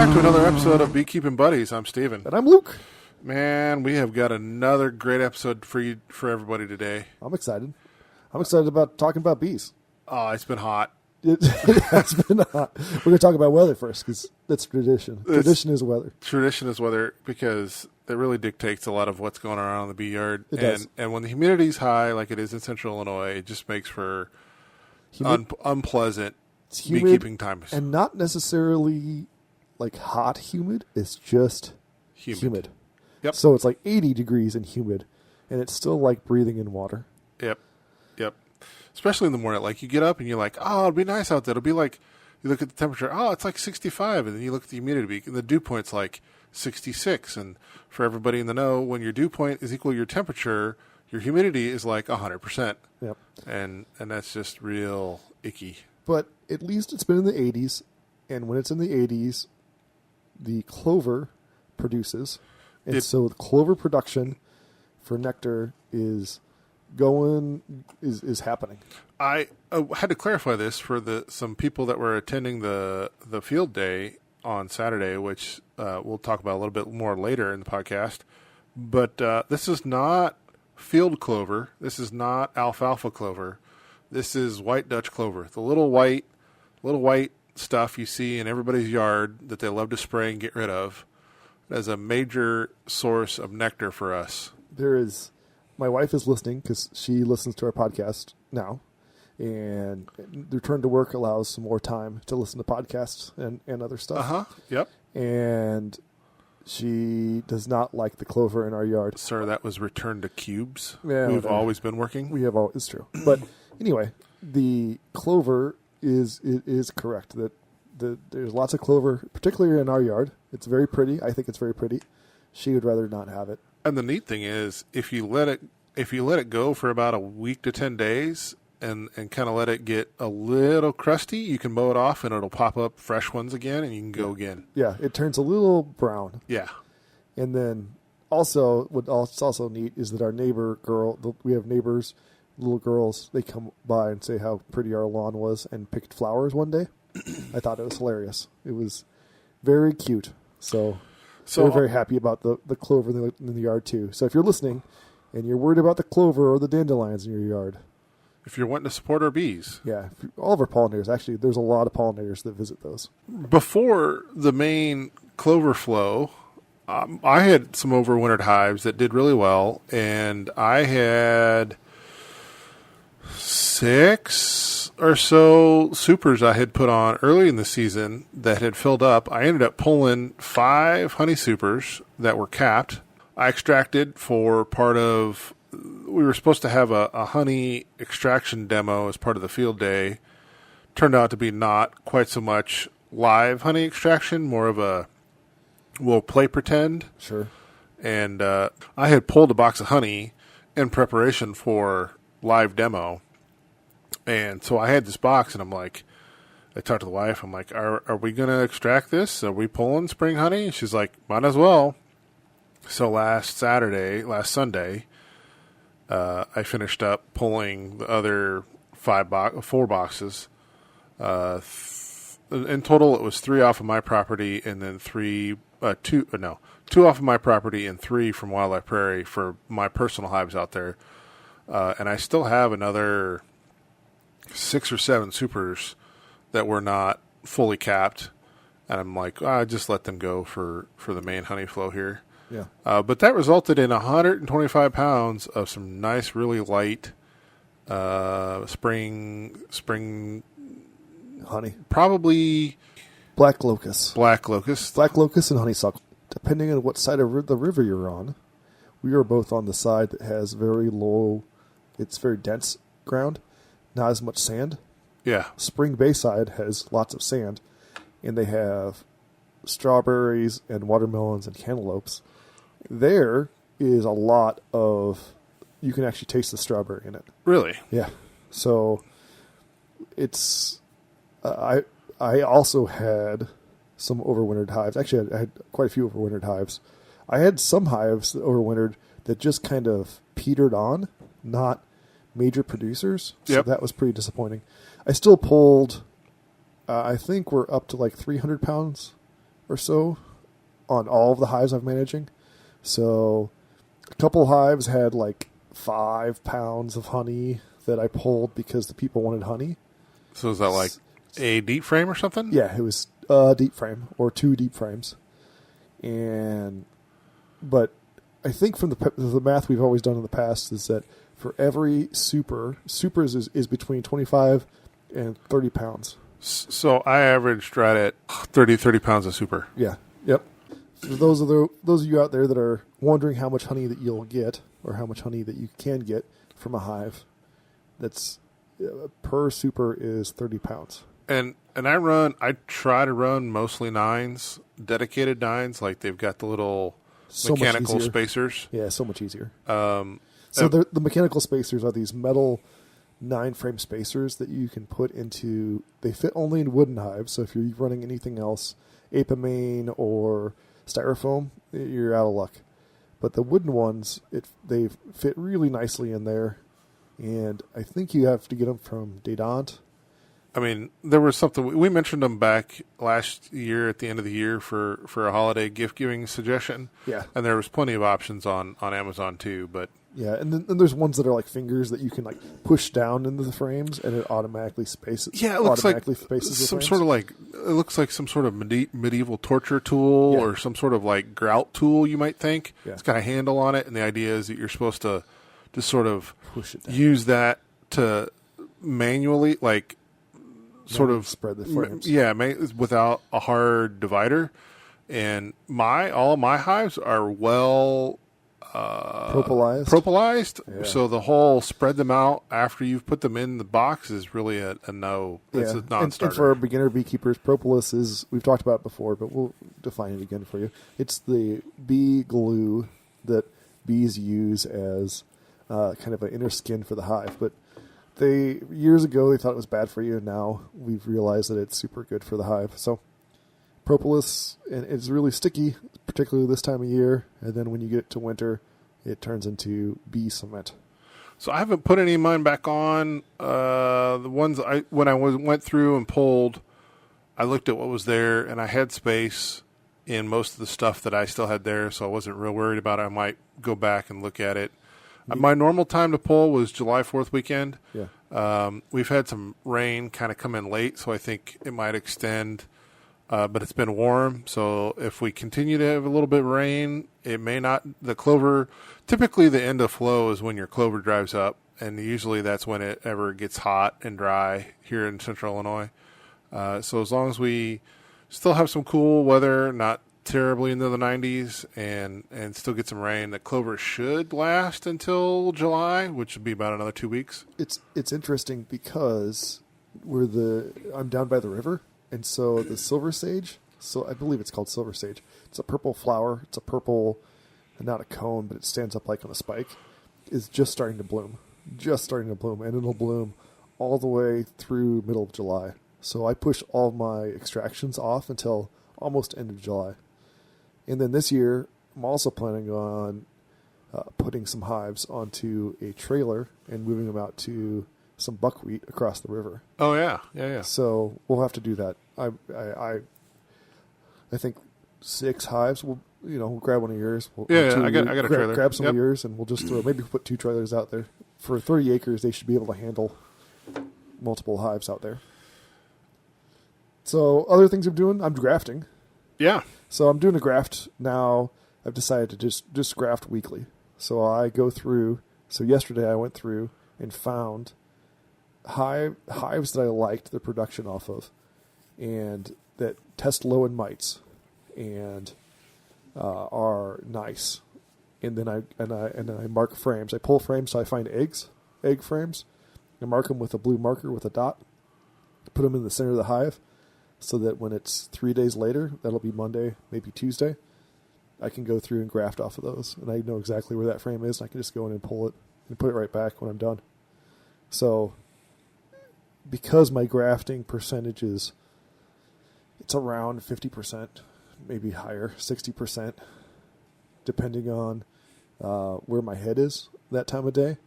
back to another episode of Beekeeping Buddies. I'm Steven. And I'm Luke. Man, we have got another great episode for everybody today. I'm excited. I'm excited about talking about bees. Oh, it's been hot. It has been hot. We're going to talk about weather first because that's tradition. Tradition is weather. Tradition is weather because it really dictates a lot of what's going on in the bee yard. It does. And when the humidity's high, like it is in Central Illinois, it just makes for unpleasant beekeeping times. And not necessarily like hot humid. It's just humid. Yep. So it's like 80 degrees and humid, and it's still like breathing in water. Yep. Especially in the morning. Like you get up and you're like, oh, it'll be nice out there. It'll be like, you look at the temperature, oh, it's like 65. And then you look at the humidity, and the dew point's like 66. And for everybody in the know, when your dew point is equal to your temperature, your humidity is like 100%. Yep. And that's just real icky. But at least it's been in the 80s, and when it's in the 80s, the clover produces. And so the clover production for nectar is happening. I had to clarify this for some people that were attending the field day on Saturday, which we'll talk about a little bit more later in the podcast. But this is not field clover. This is not alfalfa clover. This is white Dutch clover, the little white stuff you see in everybody's yard that they love to spray and get rid of. As a major source of nectar for us. My wife is listening because she listens to our podcast now, and the return to work allows some more time to listen to podcasts and other stuff. Yep. And she does not like the clover in our yard. Sir, that was return to cubes. Yeah, We've always been working. It's true. But anyway, the clover is correct that there's lots of clover, particularly in our yard. It's very pretty. I think it's very pretty. She would rather not have it. And the neat thing is, if you let it go for about a week to 10 days and kind of let it get a little crusty, you can mow it off and it'll pop up fresh ones again and you can go again. Yeah, it turns a little brown. Yeah. And then also, what's also neat is that our neighbor girl, we have neighbors, little girls, they come by and say how pretty our lawn was and picked flowers one day. I thought it was hilarious. It was very cute. So we're very happy about the clover in the yard too. So if you're listening and you're worried about the clover or the dandelions in your yard. If you're wanting to support our bees. Yeah, all of our pollinators. Actually, there's a lot of pollinators that visit those. Before the main clover flow, I had some overwintered hives that did really well, and I had 6 or so supers I had put on early in the season that had filled up. I ended up pulling 5 honey supers that were capped. I extracted for part of, we were supposed to have a honey extraction demo as part of the field day. Turned out to be not quite so much live honey extraction, more of a, we'll play pretend. Sure. And I had pulled a box of honey in preparation for live demo. And so I had this box, and I'm like, I talked to the wife. I'm like, are we going to extract this? Are we pulling spring honey? She's like, might as well. So last Sunday, I finished up pulling the other 4 boxes. In total, it was 3 off of my property, and then 2 off of my property and 3 from Wildlife Prairie for my personal hives out there. And I still have another 6 or 7 supers that were not fully capped, and I'm like, I just let them go for the main honey flow here. Yeah. But that resulted in 125 pounds of some nice, really light spring honey. Probably black locust. Black locust and honeysuckle. Depending on what side of the river you're on, we are both on the side that has very low, it's very dense ground. Not as much sand. Yeah. Spring Bayside has lots of sand, and they have strawberries and watermelons and cantaloupes. There is a lot of, you can actually taste the strawberry in it. Really? Yeah. So it's, I also had some overwintered hives. Actually, I had quite a few overwintered hives. I had some hives that overwintered that just kind of petered on, not major producers. So that was pretty disappointing. I still pulled, I think we're up to like 300 pounds or so on all of the hives I'm managing. So a couple hives had like 5 pounds of honey that I pulled because the people wanted honey. So is that like a deep frame or something? Yeah, it was a deep frame or 2 deep frames. But I think from the math we've always done in the past is that for every supers is between 25 and 30 pounds. So I averaged right at 30 pounds of super. Yeah. Yep. For those of you out there that are wondering how much honey that you'll get or how much honey that you can get from a hive, that's per super is 30 pounds. And I try to run mostly 9s, dedicated 9s, like they've got the little mechanical spacers. Yeah, so much easier. So the mechanical spacers are these metal 9-frame spacers that you can put into. They fit only in wooden hives. So if you're running anything else, apamane or styrofoam, you're out of luck. But the wooden ones, they fit really nicely in there, and I think you have to get them from Dalan. I mean, there was something we mentioned them back last year at the end of the year for a holiday gift giving suggestion. Yeah, and there was plenty of options on Amazon too. But yeah, and then there's ones that are like fingers that you can like push down into the frames and it automatically spaces. Yeah, it looks like some sort of like it looks like some sort of medieval torture tool or some sort of like grout tool. You might think it's got a handle on it, and the idea is that you're supposed to just sort of push it down. Use that to manually like. Sort of spread the frames. Yeah, without a hard divider. And all of my hives are well propylized. Yeah. So the whole spread them out after you've put them in the box is really a no. It's a non-starter. And for our beginner beekeepers, propolis is, we've talked about it before, but we'll define it again for you. It's the bee glue that bees use as kind of an inner skin for the hive. But years ago they thought it was bad for you, and now we've realized that it's super good for the hive. So propolis, and it's really sticky, particularly this time of year, and then when you get to winter, it turns into bee cement. So I haven't put any of mine back on. The ones when I went through and pulled, I looked at what was there, and I had space in most of the stuff that I still had there, so I wasn't real worried about it. I might go back and look at it. My normal time to pull was July 4th weekend. Yeah. We've had some rain kind of come in late, so I think it might extend. But it's been warm, so if we continue to have a little bit of rain, it may not. The clover, typically the end of flow is when your clover dries up, and usually that's when it ever gets hot and dry here in central Illinois. So as long as we still have some cool weather, not terribly into the 90s, and still get some rain, the clover should last until July, which would be about another 2 weeks. It's interesting because I'm down by the river, and so the silver sage, so I believe it's called silver sage. It's a purple flower. It's a purple, not a cone, but it stands up like on a spike. Is just starting to bloom, and it'll bloom all the way through middle of July. So I push all my extractions off until almost end of July. And then this year, I'm also planning on putting some hives onto a trailer and moving them out to some buckwheat across the river. Oh yeah. So we'll have to do that. I think 6 hives. We'll grab one of yours. I got a trailer. Grab some of yours, and we'll just maybe put 2 trailers out there. For 30 acres, they should be able to handle multiple hives out there. So other things I'm doing, I'm grafting. Yeah. So I'm doing a graft now. I've decided to just graft weekly. So I go through. So yesterday I went through and found hives that I liked the production off of, and that test low in mites, and are nice. And then I mark frames. I pull frames so I find egg frames. I mark them with a blue marker with a dot. Put them in the center of the hive, so that when it's 3 days later, that'll be Monday, maybe Tuesday, I can go through and graft off of those. And I know exactly where that frame is, and I can just go in and pull it and put it right back when I'm done. So because my grafting percentage it's around 50%, maybe higher, 60%, depending on where my head is that time of day,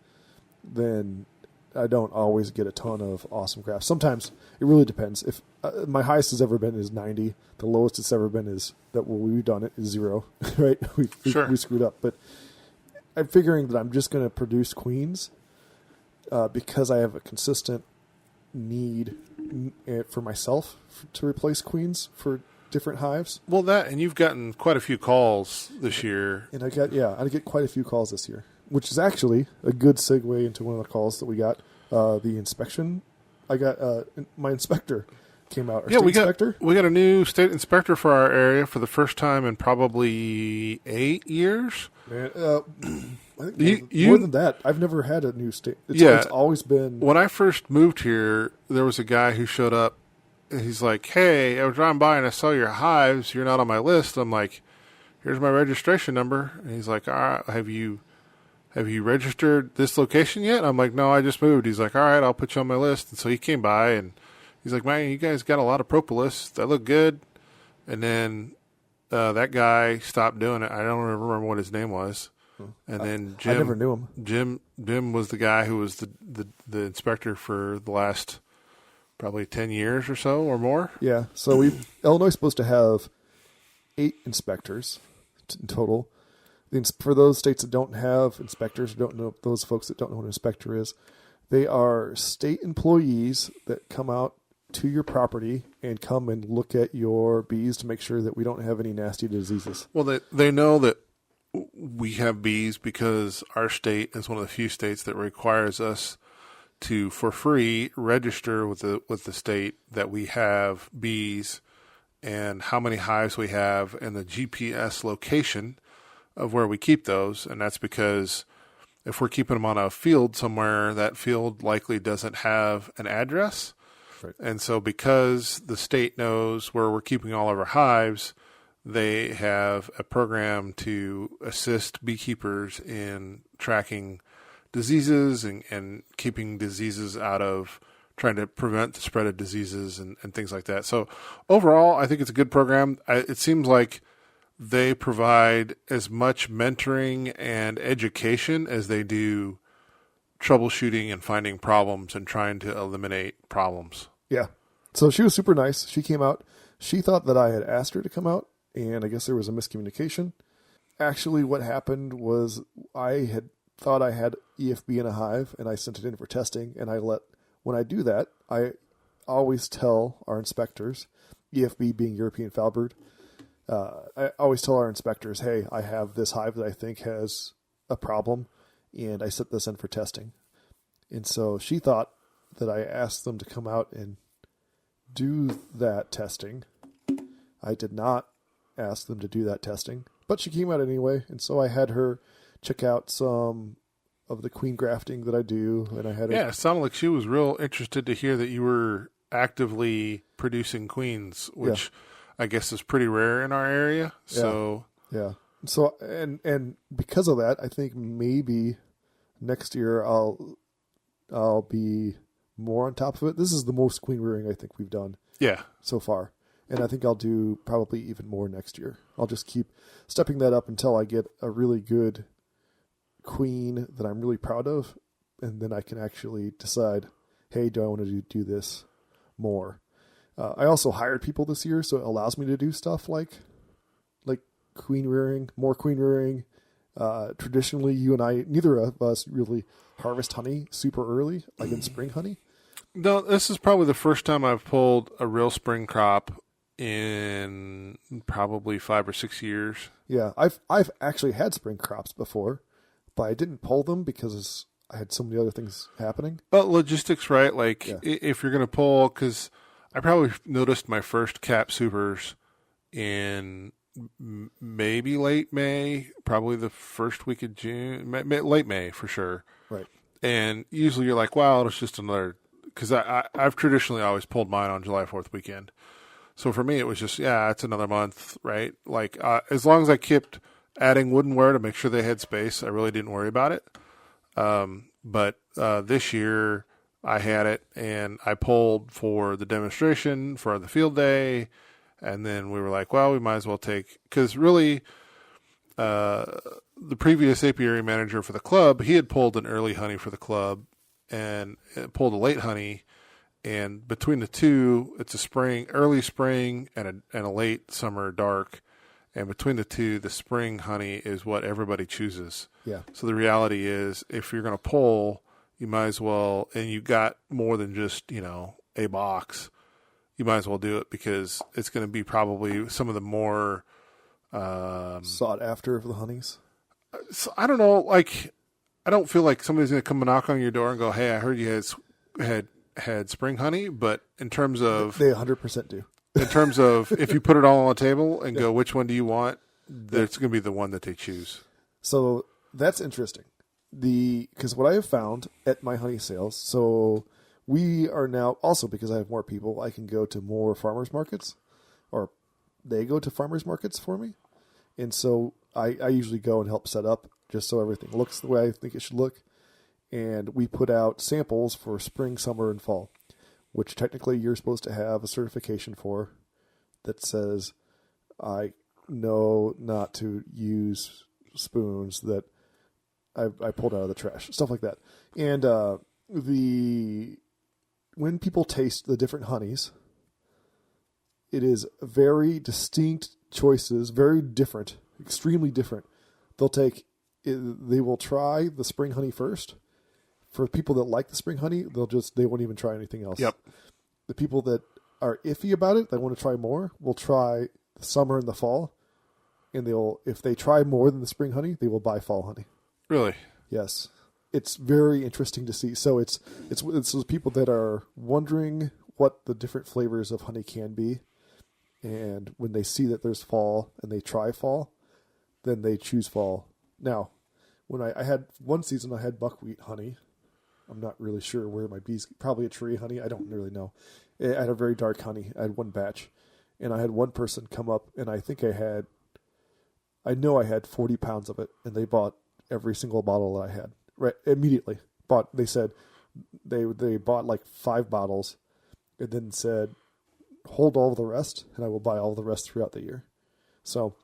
then I don't always get a ton of awesome grafts. Sometimes it really depends. If my highest has ever been is 90, the lowest it's ever been is that we've done it is 0. Right? We screwed up, but I'm figuring that I'm just going to produce queens because I have a consistent need for myself to replace queens for different hives. Well, and you've gotten quite a few calls this year. And I get quite a few calls this year, which is actually a good segue into one of the calls that we got. The inspection. I got my inspector came out. We got a new state inspector for our area for the first time in probably 8 years. Man, I think more than that. I've never had a new state. It's always been. When I first moved here, there was a guy who showed up. And he's like, "Hey, I was driving by and I saw your hives. You're not on my list." I'm like, "Here's my registration number." And he's like, "All right, have you registered this location yet?" I'm like, "No, I just moved." He's like, "All right, I'll put you on my list." And so he came by and he's like, "Man, you guys got a lot of propolis. That look good." And then that guy stopped doing it. I don't remember what his name was. And then Jim, I never knew him. Jim was the guy who was the inspector for the last probably 10 years or so or more. Yeah. So Illinois is supposed to have 8 inspectors in total. For those states that don't have inspectors, those folks that don't know what an inspector is, they are state employees that come out to your property and come and look at your bees to make sure that we don't have any nasty diseases. Well, they know that we have bees because our state is one of the few states that requires us to, for free, register with the state that we have bees and how many hives we have and the GPS location of where we keep those. And that's because if we're keeping them on a field somewhere, that field likely doesn't have an address. Right. And so because the state knows where we're keeping all of our hives, they have a program to assist beekeepers in tracking diseases and keeping diseases out of, trying to prevent the spread of diseases and things like that. So overall, I think it's a good program. It seems like they provide as much mentoring and education as they do troubleshooting and finding problems and trying to eliminate problems. Yeah. So she was super nice. She came out. She thought that I had asked her to come out, and I guess there was a miscommunication. Actually, what happened was I had thought I had EFB in a hive, and I sent it in for testing, and when I do that, I always tell our inspectors, EFB being European foulbrood, I always tell our inspectors, hey, I have this hive that I think has a problem, and I sent this in for testing. And so she thought that I asked them to come out and do that testing. I did not ask them to do that testing, but she came out anyway, and so I had her check out some of the queen grafting that I do, and I had it sounded like she was real interested to hear that you were actively producing queens, which I guess is pretty rare in our area. So So and because of that, I think maybe next year I'll be more on top of it. This is the most queen rearing I think we've done so far. And I think I'll do probably even more next year. I'll just keep stepping that up until I get a really good queen that I'm really proud of. And then I can actually decide, hey, do I want to do this more? I also hired people this year, so it allows me to do stuff like queen rearing, more queen rearing. Traditionally, you and I, neither of us really harvest honey super early, like in spring honey. No, this is probably the first time I've pulled a real spring crop in probably 5 or 6 years. Yeah, I've actually had spring crops before, but I didn't pull them because I had so many other things happening. But logistics, right? Like if you're going to pull, because I probably noticed my first cap supers in maybe late May, probably the first week of June, late May for sure. Right. And usually you're like, wow, it's just another, because I've traditionally always pulled mine on July 4th weekend. So for me, it was just, it's another month, right? Like as long as I kept adding woodenware to make sure they had space, I really didn't worry about it. But this year I had it, and I pulled for the demonstration for the field day. And then we were like, well, we might as well take, because really the previous apiary manager for the club, he had pulled an early honey for the club and pulled a late honey. And between the two, it's a early spring and a late summer dark. And between the two, the spring honey is what everybody chooses. Yeah. So the reality is, if you're going to pull, you might as well, and you got more than just, a box, you might as well do it because it's going to be probably some of the more sought after of the honeys. So I don't know. I don't feel like somebody's going to come and knock on your door and go, "Hey, I heard you had spring honey." But in terms of they 100% do. In terms of if you put it all on the table and go, which one do you want? That's going to be the one that they choose. So that's interesting. Because what I have found at my honey sales, so we are now also, because I have more people, I can go to more farmers markets, or they go to farmers markets for me. And so I usually go and help set up just so everything looks the way I think it should look. And we put out samples for spring, summer, and fall, which technically you're supposed to have a certification for that says I know not to use spoons that I pulled out of the trash, stuff like that. And when people taste the different honeys, it is very distinct choices, very different, extremely different. They will try the spring honey first. For people that like the spring honey, they won't even try anything else. Yep. The people that are iffy about it, they want to try more, will try the summer and the fall, and if they try more than the spring honey, they will buy fall honey. Really? Yes. It's very interesting to see. So it's those people that are wondering what the different flavors of honey can be, and when they see that there's fall and they try fall, then they choose fall. Now, when I had one season, I had buckwheat honey. I'm not really sure where my bees, probably a tree honey. I don't really know. I had a very dark honey. I had one batch, and I had one person come up, and I know I had 40 pounds of it, and they bought every single bottle that I had right immediately. They said they bought like 5 bottles, and then said, hold all the rest, and I will buy all the rest throughout the year. So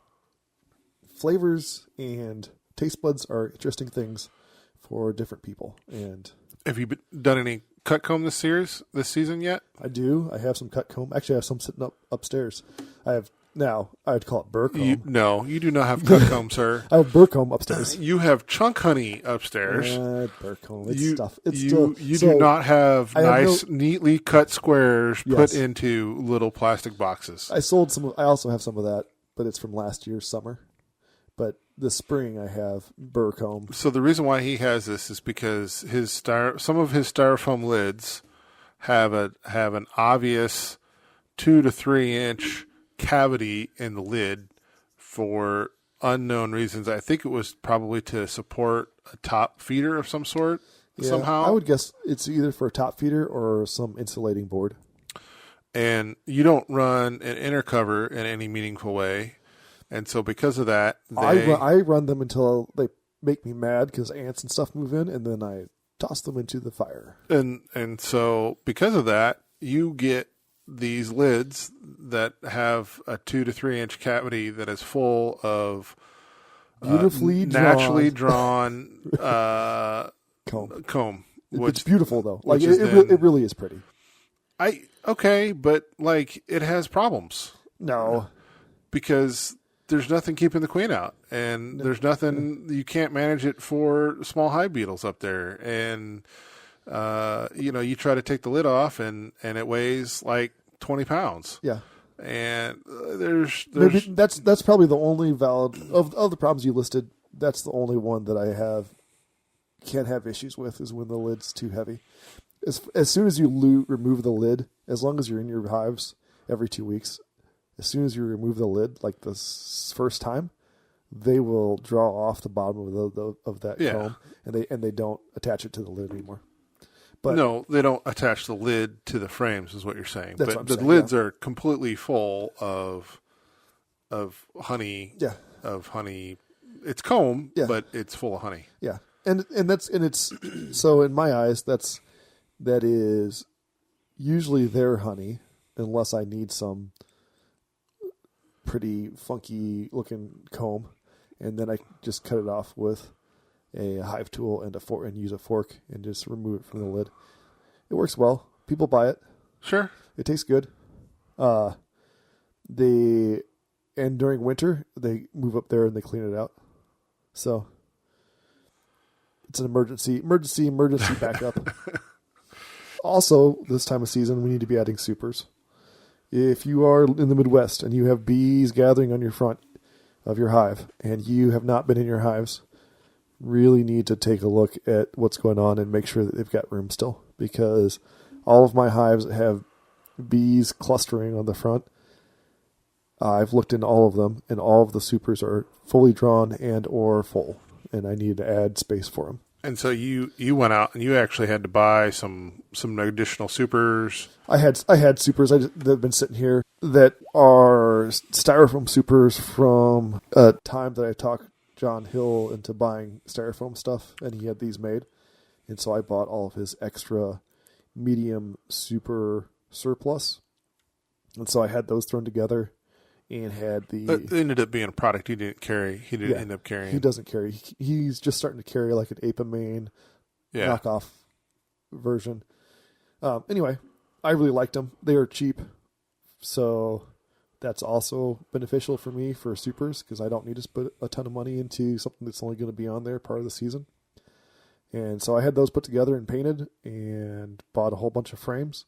flavors and taste buds are interesting things for different people. And have you done any cut comb this season yet? I do. I have some cut comb. Actually, I have some sitting upstairs. I have now. I'd call it burr comb. No, you do not have cut comb, sir. I have burr comb upstairs. You have chunk honey upstairs. Burr comb. It's you, stuff. It's you, still. You do not have nice, neatly cut squares Yes. put into little plastic boxes. I sold some. I also have some of that, but it's from last year's summer. But this spring I have burr comb. So the reason why he has this is because some of his styrofoam lids have an obvious 2 to 3 inch cavity in the lid for unknown reasons. I think it was probably to support a top feeder of some sort somehow. I would guess it's either for a top feeder or some insulating board. And you don't run an inner cover in any meaningful way. And so because of that, I run them until they make me mad because ants and stuff move in, and then I toss them into the fire. And so because of that, you get these lids that have a 2 to 3 inch cavity that is full of beautifully naturally drawn comb. Which, it's beautiful though. Like it really is pretty. Okay, but like it has problems. No, because there's nothing keeping the queen out, and there's nothing you can't manage it for small hive beetles up there, and you try to take the lid off, and it weighs like 20 pounds. Yeah, and there's maybe that's probably the only valid of the problems you listed. That's the only one that I can't have issues with is when the lid's too heavy. As soon as you remove the lid, as long as you're in your hives every 2 weeks. As soon as you remove the lid, like the first time, they will draw off the bottom of that comb, and they don't attach it to the lid anymore. But no, they don't attach the lid to the frames, is what you're saying. That's but what I'm the saying, lids are completely full of honey. Yeah, of honey. It's comb, but it's full of honey. Yeah, and it's so in my eyes that is usually their honey, unless I need some pretty funky looking comb, and then I just cut it off with a hive tool and a fork and use a fork and just remove it from the lid. It works well. People buy it. Sure. It tastes good. And during winter they move up there and they clean it out. So it's an emergency backup. Also, this time of season, we need to be adding supers. If you are in the Midwest and you have bees gathering on your front of your hive and you have not been in your hives, really need to take a look at what's going on and make sure that they've got room still, because all of my hives have bees clustering on the front. I've looked in all of them, and all of the supers are fully drawn and or full, and I need to add space for them. And so you went out and you actually had to buy some additional supers. I had supers that have been sitting here that are styrofoam supers from a time that I talked John Hill into buying styrofoam stuff, and he had these made. And so I bought all of his extra medium super surplus. And so I had those thrown together and had the... It ended up being a product he didn't carry. He didn't end up carrying. He doesn't carry. He's just starting to carry like an Apamane knockoff version. Anyway, I really liked them. They are cheap. So that's also beneficial for me for supers, because I don't need to put a ton of money into something that's only going to be on there part of the season. And so I had those put together and painted and bought a whole bunch of frames.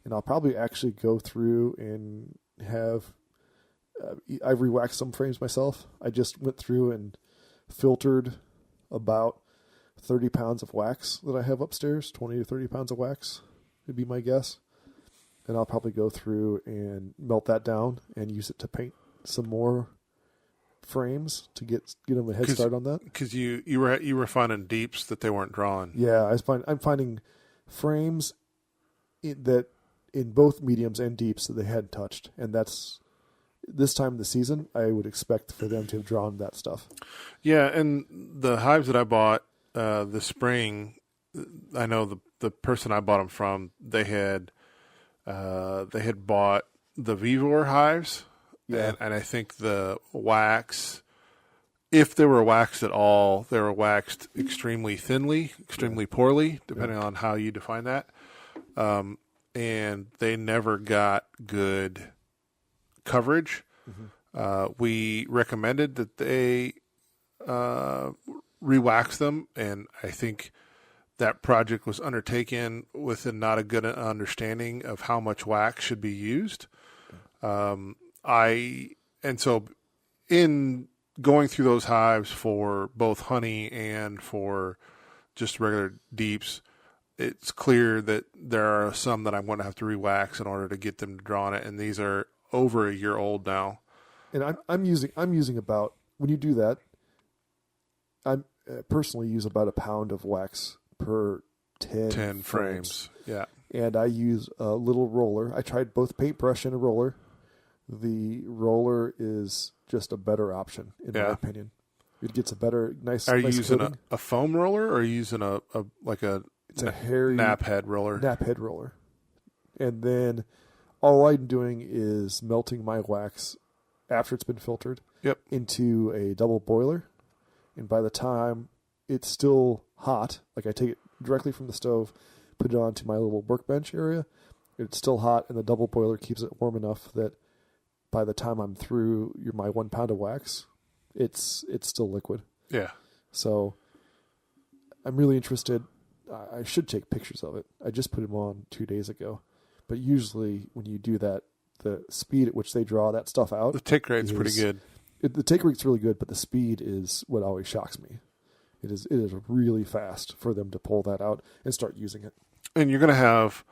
And I'll probably actually go through and have... I've rewaxed some frames myself. I just went through and filtered about 30 pounds of wax that I have upstairs. 20 to 30 pounds of wax would be my guess. And I'll probably go through and melt that down and use it to paint some more frames to get them a head start on that. Because you were finding deeps that they weren't drawn. Yeah, I'm finding frames that in both mediums and deeps that they hadn't touched, and that's... This time of the season, I would expect for them to have drawn that stuff. Yeah, and the hives that I bought this spring, I know the person I bought them from, they had bought the Vivor hives, and I think the wax, if they were waxed at all, they were waxed extremely thinly, extremely poorly, depending on how you define that, and they never got good coverage. We recommended that they rewax them, and I think that project was undertaken with not a good understanding of how much wax should be used. So in going through those hives for both honey and for just regular deeps, it's clear that there are some that I'm going to have to rewax in order to get them to draw on it, and these are over a year old now. And I'm using about, when you do that, I personally use about a pound of wax per 10 frames. Yeah. And I use a little roller. I tried both paintbrush and a roller. The roller is just a better option, in my opinion. It gets a better, nice. Are you using coating. a foam roller, or are you using a hairy nap head roller? Nap head roller. And then all I'm doing is melting my wax after it's been filtered into a double boiler. And by the time it's still hot, like I take it directly from the stove, put it onto my little workbench area, it's still hot, and the double boiler keeps it warm enough that by the time I'm through my 1 pound of wax, it's still liquid. Yeah. So I'm really interested. I should take pictures of it. I just put them on 2 days ago. But usually when you do that, the speed at which they draw that stuff out... The take rate's pretty good. The take rate's really good, but the speed is what always shocks me. It is really fast for them to pull that out and start using it. And you're gonna have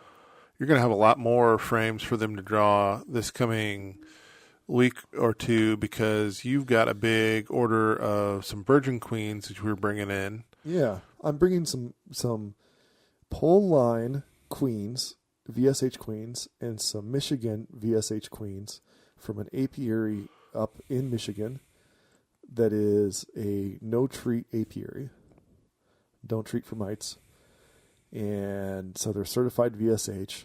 a lot more frames for them to draw this coming week or two, because you've got a big order of some virgin queens that we're bringing in. Yeah, I'm bringing some pole line queens, VSH queens, and some Michigan VSH queens from an apiary up in Michigan that is a no-treat apiary. Don't treat for mites. And so they're certified VSH,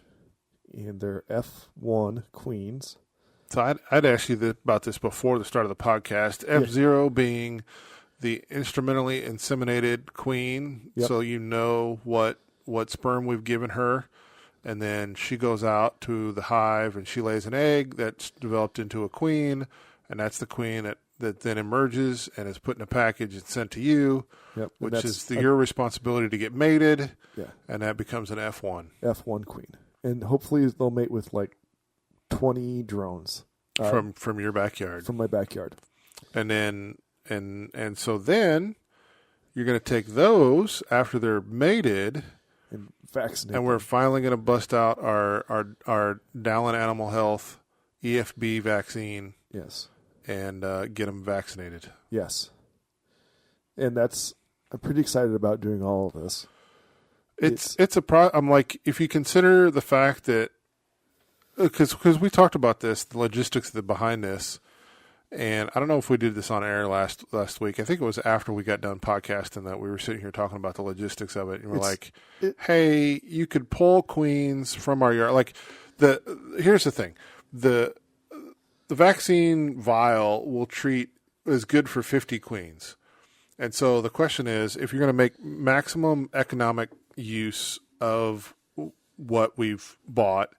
and they're F1 queens. So I'd asked you about this before the start of the podcast. F0 being the instrumentally inseminated queen, Yep. so you know what sperm we've given her. And then she goes out to the hive and she lays an egg that's developed into a queen, and that's the queen that then emerges and is put in a package and sent to you, Yep. which is your responsibility to get mated, yeah, and that becomes an F1. F1 queen. And hopefully they'll mate with like 20 drones. From your backyard. From my backyard. And then and so then you're going to take those after they're mated And vaccinate. and we're finally going to bust out our Dalan Animal Health EFB vaccine. Yes. And get them vaccinated. Yes. And I'm pretty excited about doing all of this. I'm like, if you consider the fact that, because we talked about this, the logistics behind this, and I don't know if we did this on air last week. I think it was after we got done podcasting that we were sitting here talking about the logistics of it, and we're hey, you could pull queens from our yard. Like, here's the thing, the vaccine vial is good for 50 queens. And so the question is, if you're going to make maximum economic use of what we've bought,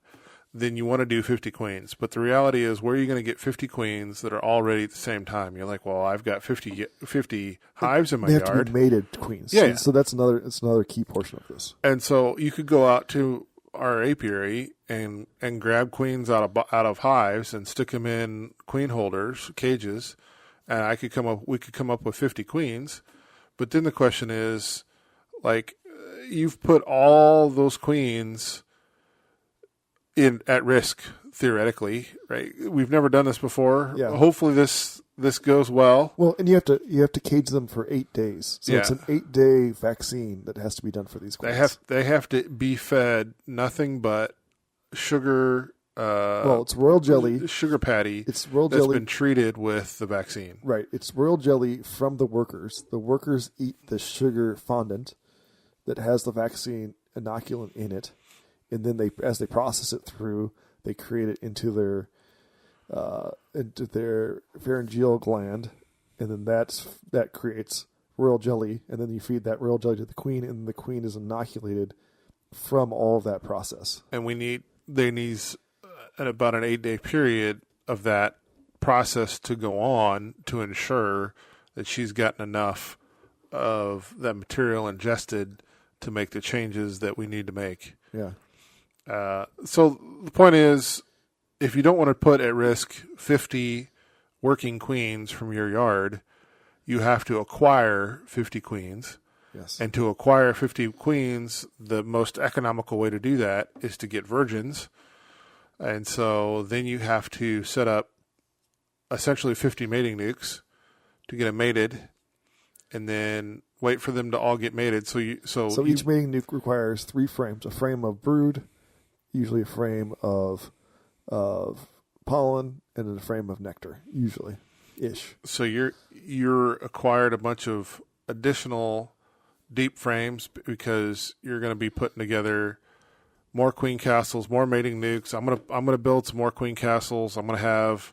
then you want to do 50 queens. But the reality is, where are you going to get 50 queens that are all ready at the same time? You're like, well, I've got 50 hives in my yard. They have to be mated queens. Yeah. So that's another key portion of this. And so you could go out to our apiary and grab queens out of hives and stick them in queen holders, cages, and we could come up with 50 queens. But then the question is, like, you've put all those queens at risk, theoretically, right? We've never done this before. Yeah. Hopefully this goes well. Well, and you have to cage them for 8 days. So it's an 8-day vaccine that has to be done for these queens. They have to be fed nothing but sugar. It's royal jelly. Sugar patty. It's royal that's jelly. been treated with the vaccine. Right. It's royal jelly from the workers. The workers eat the sugar fondant that has the vaccine inoculant in it, and then as they process it through, they create it into their pharyngeal gland, and then that creates royal jelly, and then you feed that royal jelly to the queen, and the queen is inoculated from all of that process. And they need about an 8-day period of that process to go on to ensure that she's gotten enough of that material ingested to make the changes that we need to make. Yeah. So the point is, if you don't want to put at risk 50 working queens from your yard, you have to acquire 50 queens. Yes. And to acquire 50 queens, the most economical way to do that is to get virgins. And so then you have to set up essentially 50 mating nukes to get them mated, and then wait for them to all get mated. So each mating nuke requires 3 frames: a frame of brood, usually a frame of pollen, and then a frame of nectar, usually ish. So you're acquired a bunch of additional deep frames because you're going to be putting together more queen castles, more mating nukes. I'm gonna build some more queen castles. I'm gonna have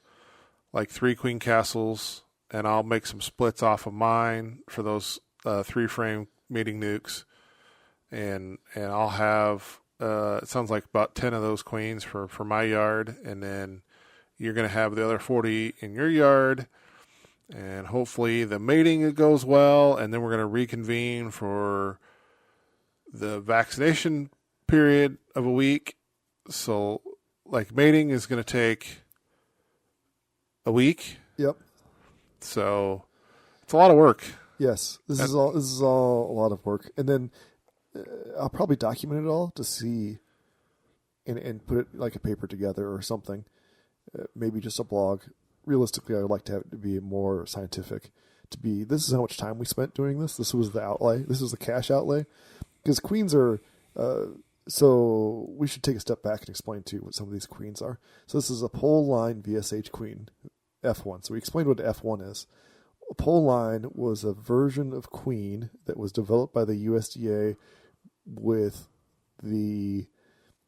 like 3 queen castles, and I'll make some splits off of mine for those 3-frame mating nukes, and I'll have it sounds like about 10 of those queens for my yard, and then you're gonna have the other 40 in your yard, and hopefully the mating goes well, and then we're gonna reconvene for the vaccination period of a week. So like mating is going to take a week. Yep. So it's a lot of work. Yes. This is all a lot of work. And then I'll probably document it all to see and put it like a paper together or something. Maybe just a blog. Realistically, I would like to have it to be more scientific. This is how much time we spent doing this. This was the outlay. This was the cash outlay. Because queens are so we should take a step back and explain to you what some of these queens are. So this is a pole line VSH queen, F1. So we explained what F1 is. A pole line was a version of queen that was developed by the USDA with the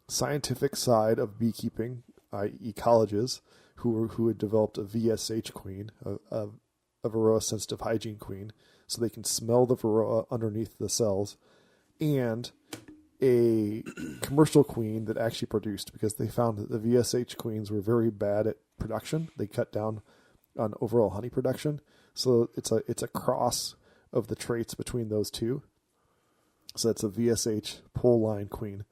scientific side of beekeeping, i.e. colleges, who had developed a VSH queen, a varroa sensitive hygiene queen so they can smell the varroa underneath the cells, and a commercial queen that actually produced, because they found that the VSH queens were very bad at production. They cut down on overall honey production. So it's a cross of the traits between those two. So it's a VSH pole line queen.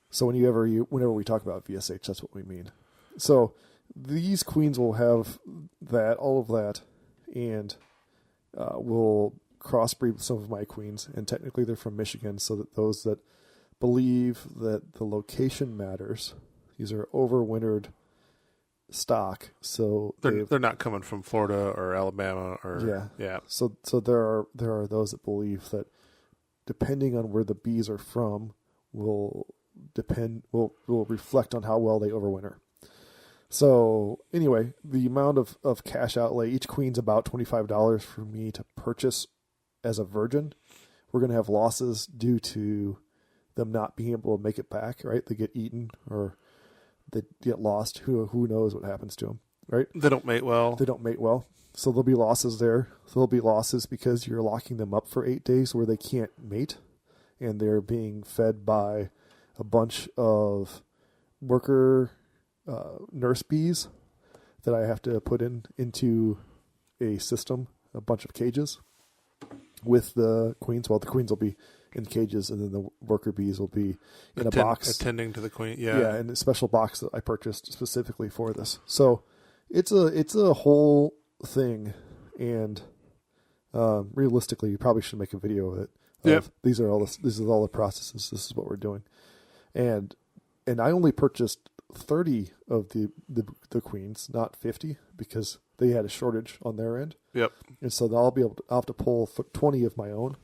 So whenever we talk about VSH, that's what we mean. So these queens will have all of that, and will crossbreed with some of my queens. And technically they're from Michigan, so that those that believe that the location matters, these are overwintered stock. So they're not coming from Florida or Alabama or yeah. So there are those that believe that depending on where the bees are from will reflect on how well they overwinter. So anyway, the amount of cash outlay, each queen's about $25 for me to purchase as a virgin. We're going to have losses due to them not being able to make it back, right? They get eaten or they get lost. Who knows what happens to them, right? They don't mate well. So there'll be losses there. So there'll be losses because you're locking them up for 8 days where they can't mate, and they're being fed by a bunch of worker nurse bees that I have to put into a system, a bunch of cages with the queens. Well, the queens will be in cages, and then the worker bees will be in a box. Attending to the queen, Yeah, in a special box that I purchased specifically for this. So it's a whole thing, and realistically, you probably should make a video of it. Yep. These are all the processes. This is what we're doing, and I only purchased 30 of the queens, not 50, because they had a shortage on their end. Yep. And so I'll have to pull 20 of my own.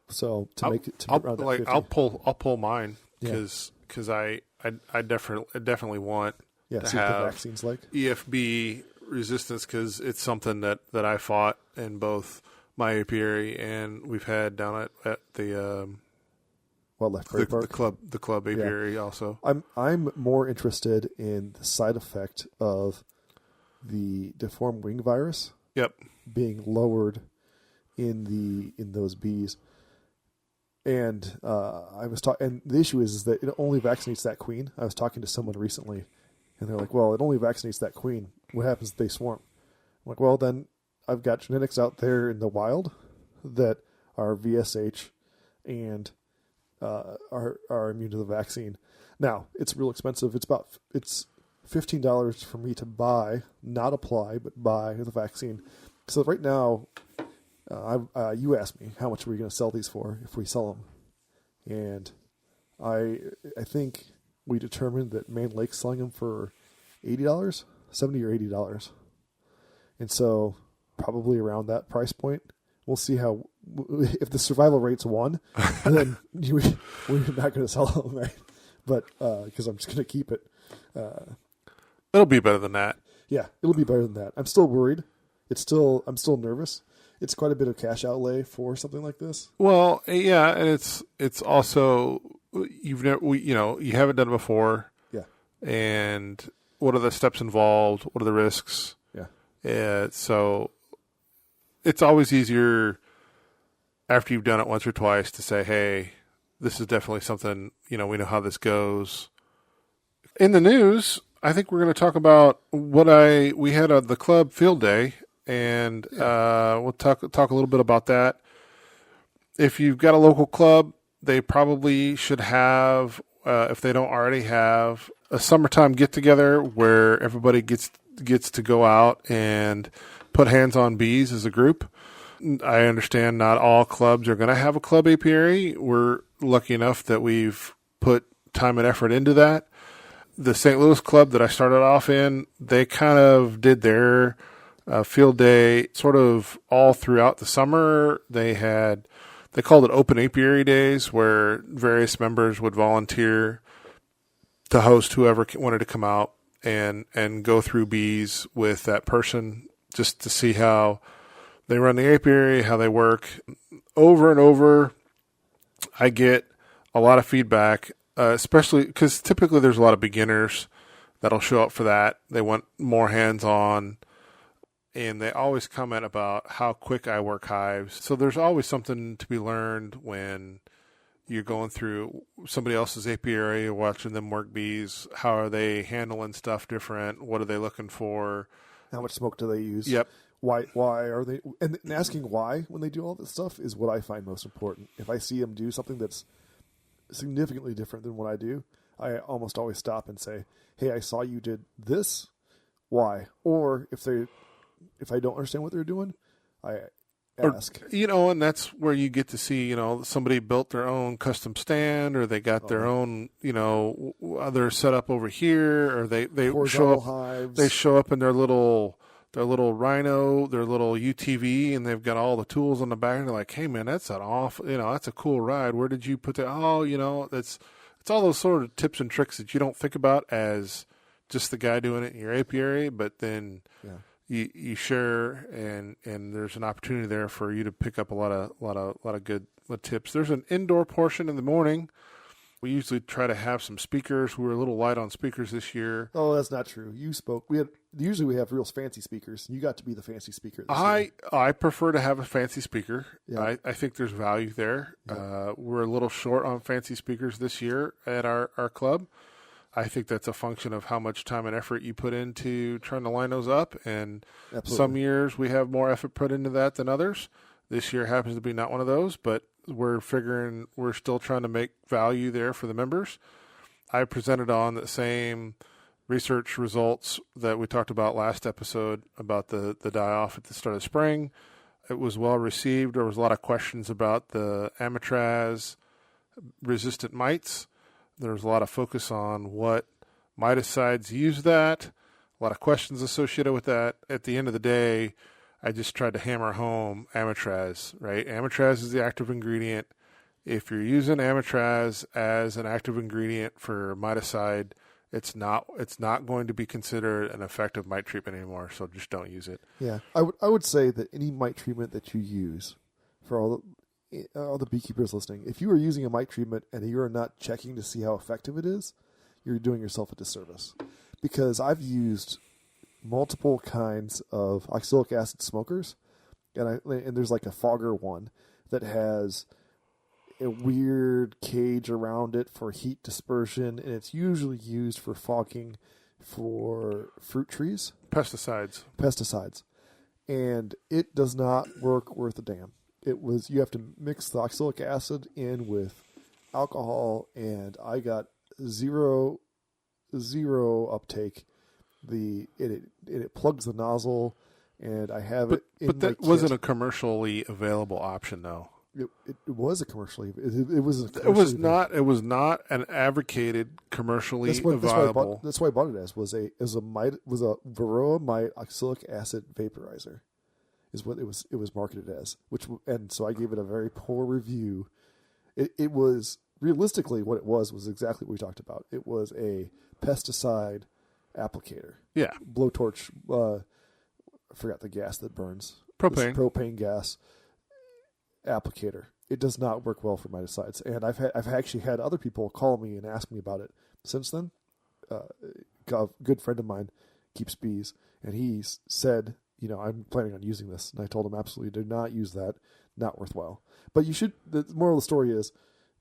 So I'll pull mine because I definitely want to see have what the vaccine's like. EFB resistance, because it's something that I fought in both my apiary and we've had down at the Wildlife Park. the club apiary also. I'm more interested in the side effect of the deformed wing virus. Yep. Being lowered in those bees. And I was talking, and the issue is that it only vaccinates that queen. I was talking to someone recently, and they're like, "Well, it only vaccinates that queen. What happens if they swarm?" I'm like, "Well, then I've got genetics out there in the wild that are VSH and are immune to the vaccine. Now, it's real expensive. It's $15 for me to buy, not apply, but buy the vaccine. So right now, you asked me how much are we going to sell these for if we sell them, and I think we determined that Man Lake's selling them for $80, $70 or $80, and so probably around that price point. We'll see how if the survival rate's 1, then we're not going to sell them, right? But because I'm just going to keep it. It'll be better than that. Yeah, it'll be better than that. I'm still worried. I'm still nervous. It's quite a bit of cash outlay for something like this. Well, yeah, and it's also you haven't done it before. Yeah. And what are the steps involved? What are the risks? Yeah. So it's always easier after you've done it once or twice to say, "Hey, this is definitely something, we know how this goes." In the news, I think we're going to talk about we had the club field day, and we'll talk a little bit about that. If you've got a local club, they probably should have, if they don't already have, a summertime get-together where everybody gets to go out and put hands on bees as a group. I understand not all clubs are going to have a club apiary. We're lucky enough that we've put time and effort into that. The St. Louis club that I started off in, they kind of did their field day sort of all throughout the summer. They called it open apiary days, where various members would volunteer to host whoever wanted to come out and go through bees with that person, just to see how they run the apiary, how they work. Over and over, I get a lot of feedback, especially because typically there's a lot of beginners that'll show up for that. They want more hands-on. and they always comment about how quick I work hives. So there's always something to be learned when you're going through somebody else's apiary or watching them work bees. How are they handling stuff different? What are they looking for? How much smoke do they use? Yep. Why are they? And asking why when they do all this stuff is what I find most important. If I see them do something that's significantly different than what I do, I almost always stop and say, "Hey, I saw you did this. Why?" Or if I don't understand what they're doing, I ask. And that's where you get to see, somebody built their own custom stand, or they got their own, other setup over here, or they show up. Hives. They show up in their little Rhino, their little UTV, and they've got all the tools on the back. And they're like, "Hey man, that's that's a cool ride. Where did you put that?" Oh, it's all those sort of tips and tricks that you don't think about as just the guy doing it in your apiary, but then. Yeah. You share, and there's an opportunity there for you to pick up a lot of good tips. There's an indoor portion in the morning. We usually try to have some speakers. We were a little light on speakers this year. Oh, that's not true. You spoke. Usually we have real fancy speakers. You got to be the fancy speaker this year. I prefer to have a fancy speaker. Yeah. I think there's value there. Yeah. We're a little short on fancy speakers this year at our club. I think that's a function of how much time and effort you put into trying to line those up. And Absolutely. Some years we have more effort put into that than others. This year happens to be not one of those, but we're still trying to make value there for the members. I presented on the same research results that we talked about last episode about the die-off at the start of spring. It was well received. There was a lot of questions about the Amatraz resistant mites. There's a lot of focus on what miticides use that, a lot of questions associated with that. At the end of the day, I just tried to hammer home Amatraz, right? Amatraz is the active ingredient. If you're using Amatraz as an active ingredient for miticide, it's not going to be considered an effective mite treatment anymore, so just don't use it. Yeah, I would say that any mite treatment that you use, for all the beekeepers listening, if you are using a mite treatment and you are not checking to see how effective it is, you're doing yourself a disservice. Because I've used multiple kinds of oxalic acid smokers, and there's like a fogger one that has a weird cage around it for heat dispersion, and it's usually used for fogging for fruit trees. Pesticides. And it does not work worth a damn. You have to mix the oxalic acid in with alcohol, and I got zero uptake. It plugs the nozzle, and I have it in But that wasn't a commercially available option, though. It was a commercially. It was not an advocated commercially available. That's why I bought it as was a Varroa mite oxalic acid vaporizer. Is what it was marketed as, and so I gave it a very poor review. It was realistically what it was exactly what we talked about. It was a pesticide applicator. Yeah, blowtorch. I forgot the gas that burns. Propane gas applicator. It does not work well for miticides, and I've actually had other people call me and ask me about it since then. A good friend of mine keeps bees, and he said, I'm planning on using this. And I told him, absolutely do not use that. Not worthwhile. But you should, the moral of the story is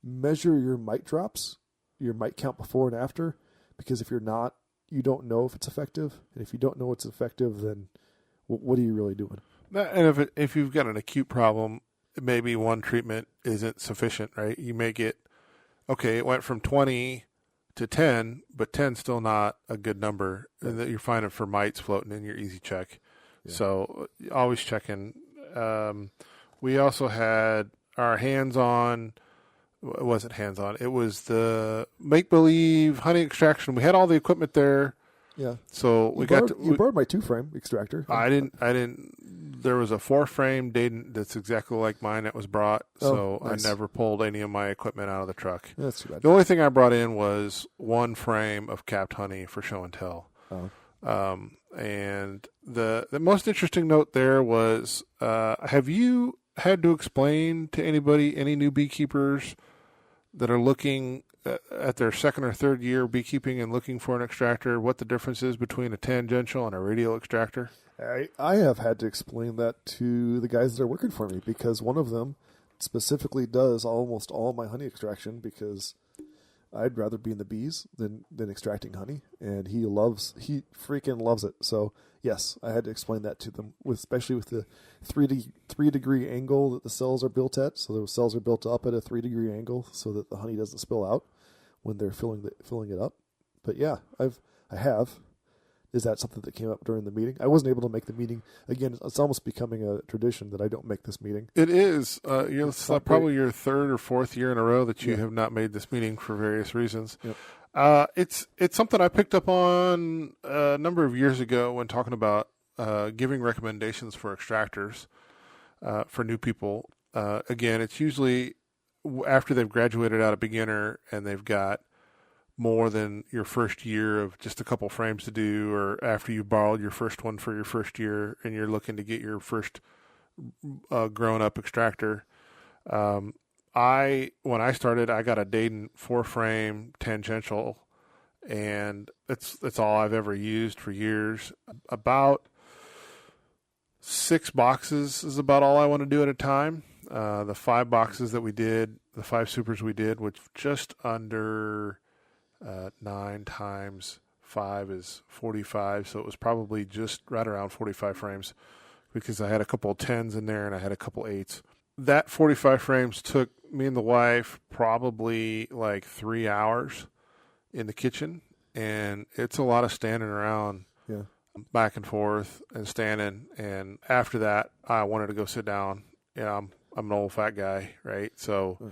measure your mite drops, your mite count before and after, because if you're not, you don't know if it's effective. And if you don't know it's effective, then what are you really doing? And if you've got an acute problem, maybe one treatment isn't sufficient, right? You may get, it went from 20 to 10, but 10's still not a good number that you're finding for mites floating in your easy check. Yeah. So always checking. We also had our hands-on. It wasn't hands-on. It was the make-believe honey extraction. We had all the equipment there. Yeah. So you borrowed my 2-frame extractor. I didn't. There was a 4-frame Dalan that's exactly like mine that was brought. So nice. I never pulled any of my equipment out of the truck. That's too bad. The only thing I brought in was 1 frame of capped honey for show and tell. Oh. And the most interesting note there was, have you had to explain to anybody, any new beekeepers that are looking at their second or third year beekeeping and looking for an extractor, what the difference is between a tangential and a radial extractor? I have had to explain that to the guys that are working for me because one of them specifically does almost all my honey extraction because I'd rather be in the bees than extracting honey, and he freaking loves it. So yes, I had to explain that to them, especially with the 3-degree angle that the cells are built at. So those cells are built up at a 3-degree angle so that the honey doesn't spill out when they're filling it up. But yeah, I have. Is that something that came up during the meeting? I wasn't able to make the meeting. Again, it's almost becoming a tradition that I don't make this meeting. It is. It's probably your third or fourth year in a row that you have not made this meeting for various reasons. Yep. It's something I picked up on a number of years ago when talking about giving recommendations for extractors for new people. Again, it's usually after they've graduated out of beginner and they've got more than your first year of just a couple frames to do, or after you borrowed your first one for your first year and you're looking to get your first grown-up extractor. When I started, I got a Dalan 4-frame tangential, and it's all I've ever used for years. About 6 boxes is about all I want to do at a time. The 5 boxes that we did, the 5 supers we did, which just under 9 times 5 is 45, so it was probably just right around 45 frames because I had a couple of 10s in there and I had a couple 8s. That 45 frames took me and the wife probably like 3 hours in the kitchen, and it's a lot of standing around back and forth and standing, and after that I wanted to go sit down. I'm an old fat guy, right? So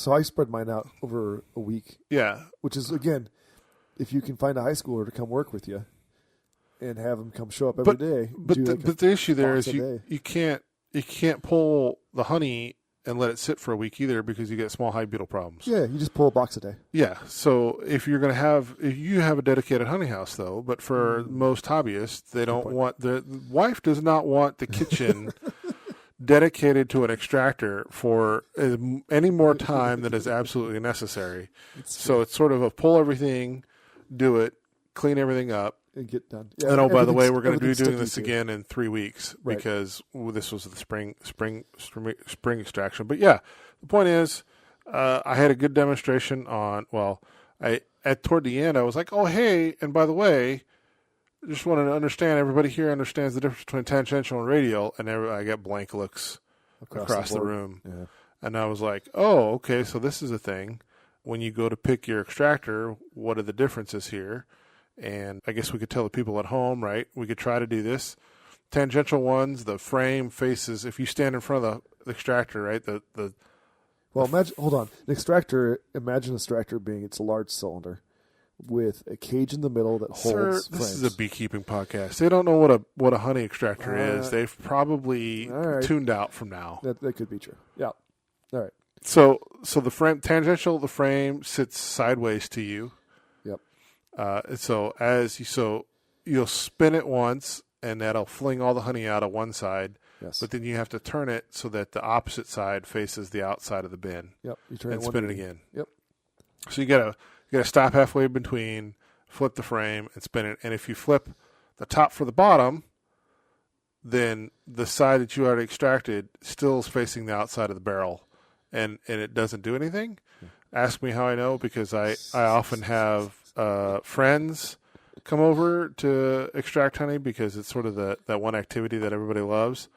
I spread mine out over a week. Yeah. Which is, again, if you can find a high schooler to come work with you and have them come show up every day. But the issue there is you can't pull the honey and let it sit for a week either because you get small hive beetle problems. Yeah, you just pull a box a day. Yeah. So if you have a dedicated honey house though, but for most hobbyists, they don't want the wife does not want the kitchen dedicated to an extractor for any more time than is absolutely necessary. So it's sort of a pull everything, do it, clean everything up, and get done. Yeah, and by the way, we're going to be doing this again in 3 weeks because this was the spring extraction. But yeah, the point is, I had a good demonstration on. Well, toward the end, I was like, oh hey, and by the way, just wanted to understand, everybody here understands the difference between tangential and radial, and I got blank looks across the room. Yeah. And I was like, oh, okay, so this is a thing. When you go to pick your extractor, what are the differences here? And I guess we could tell the people at home, right? We could try to do this. Tangential ones, the frame faces, if you stand in front of the extractor, right? Well, hold on. An extractor, imagine an extractor being, it's a large cylinder with a cage in the middle that holds frames. This is a beekeeping podcast. They don't know what a honey extractor is. They've probably tuned out from now. That could be true. Yeah. All right. So the frame sits sideways to you. Yep. So you'll spin it once, and that'll fling all the honey out of one side. Yes. But then you have to turn it so that the opposite side faces the outside of the bin. Yep. You turn and spin it again. Yep. So you gotta stop halfway between, flip the frame, and spin it. And if you flip the top for the bottom, then the side that you already extracted still is facing the outside of the barrel, and it doesn't do anything. Ask me how I know, because I often have friends come over to extract honey because it's sort of that one activity that everybody loves.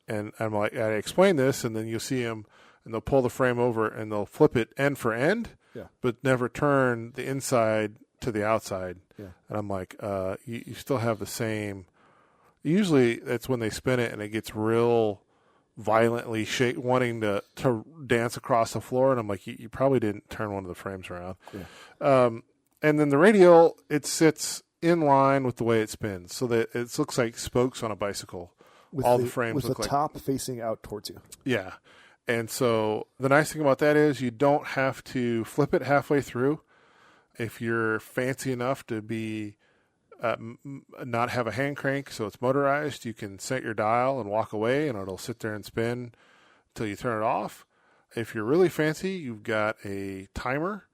And I'm like, I explain this, and then you'll see them, and they'll pull the frame over, and they'll flip it end for end, but never turn the inside to the outside. Yeah. And I'm like, you still have the same. Usually that's when they spin it, and it gets real violently wanting to dance across the floor. And I'm like, you probably didn't turn one of the frames around. Yeah. And then the radial, it sits in line with the way it spins, so that it looks like spokes on a bicycle. All the frames with look the like top facing out towards you. Yeah. And so the nice thing about that is you don't have to flip it halfway through. If you're fancy enough to be not have a hand crank, so it's motorized, you can set your dial and walk away, and it'll sit there and spin until you turn it off. If you're really fancy, you've got a timer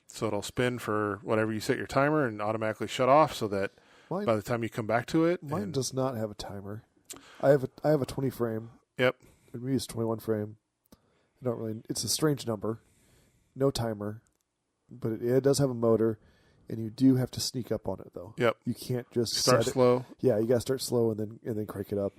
So it'll spin for whatever you set your timer and automatically shut off so that by the time you come back to it. Mine does not have a timer. I have a 20 frame. Yep. We use 21 frame. It's a strange number. No timer. But it does have a motor, and you do have to sneak up on it though. Yep. You can't just start slow. Yeah, you got to start slow and then crank it up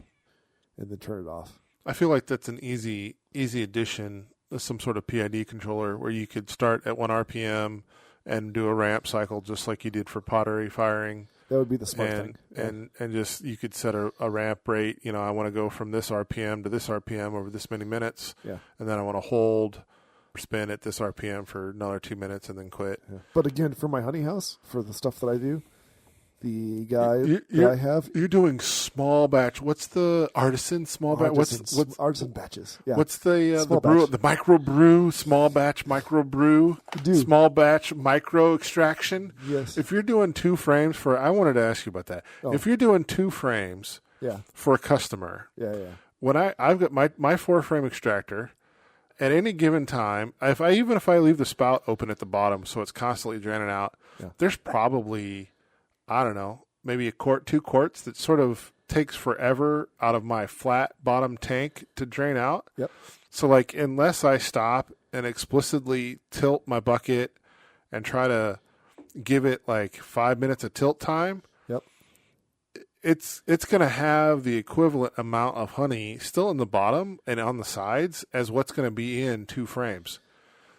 and then turn it off. I feel like that's an easy addition, some sort of PID controller where you could start at 1 RPM and do a ramp cycle just like you did for pottery firing. That would be the smart thing. And just you could set a ramp rate. I want to go from this RPM to this RPM over this many minutes. Yeah. And then I want to hold spin at this RPM for another 2 minutes and then quit. Yeah. But again, for my honey house, for the stuff that I do, the guy that I have, you're doing small batch. What's the artisan small batch? What's artisan batches? Yeah. What's the micro brew, small batch micro brew, small batch micro extraction? Yes. If you're doing 2 frames I wanted to ask you about that. Oh. If you're doing 2 frames, for a customer, when I've got my 4-frame extractor. At any given time, if I leave the spout open at the bottom so it's constantly draining out, there's probably, I don't know, maybe 2 quarts that sort of takes forever out of my flat bottom tank to drain out. Yep. So unless I stop and explicitly tilt my bucket and try to give it 5 minutes of tilt time, it's going to have the equivalent amount of honey still in the bottom and on the sides as what's going to be in 2 frames.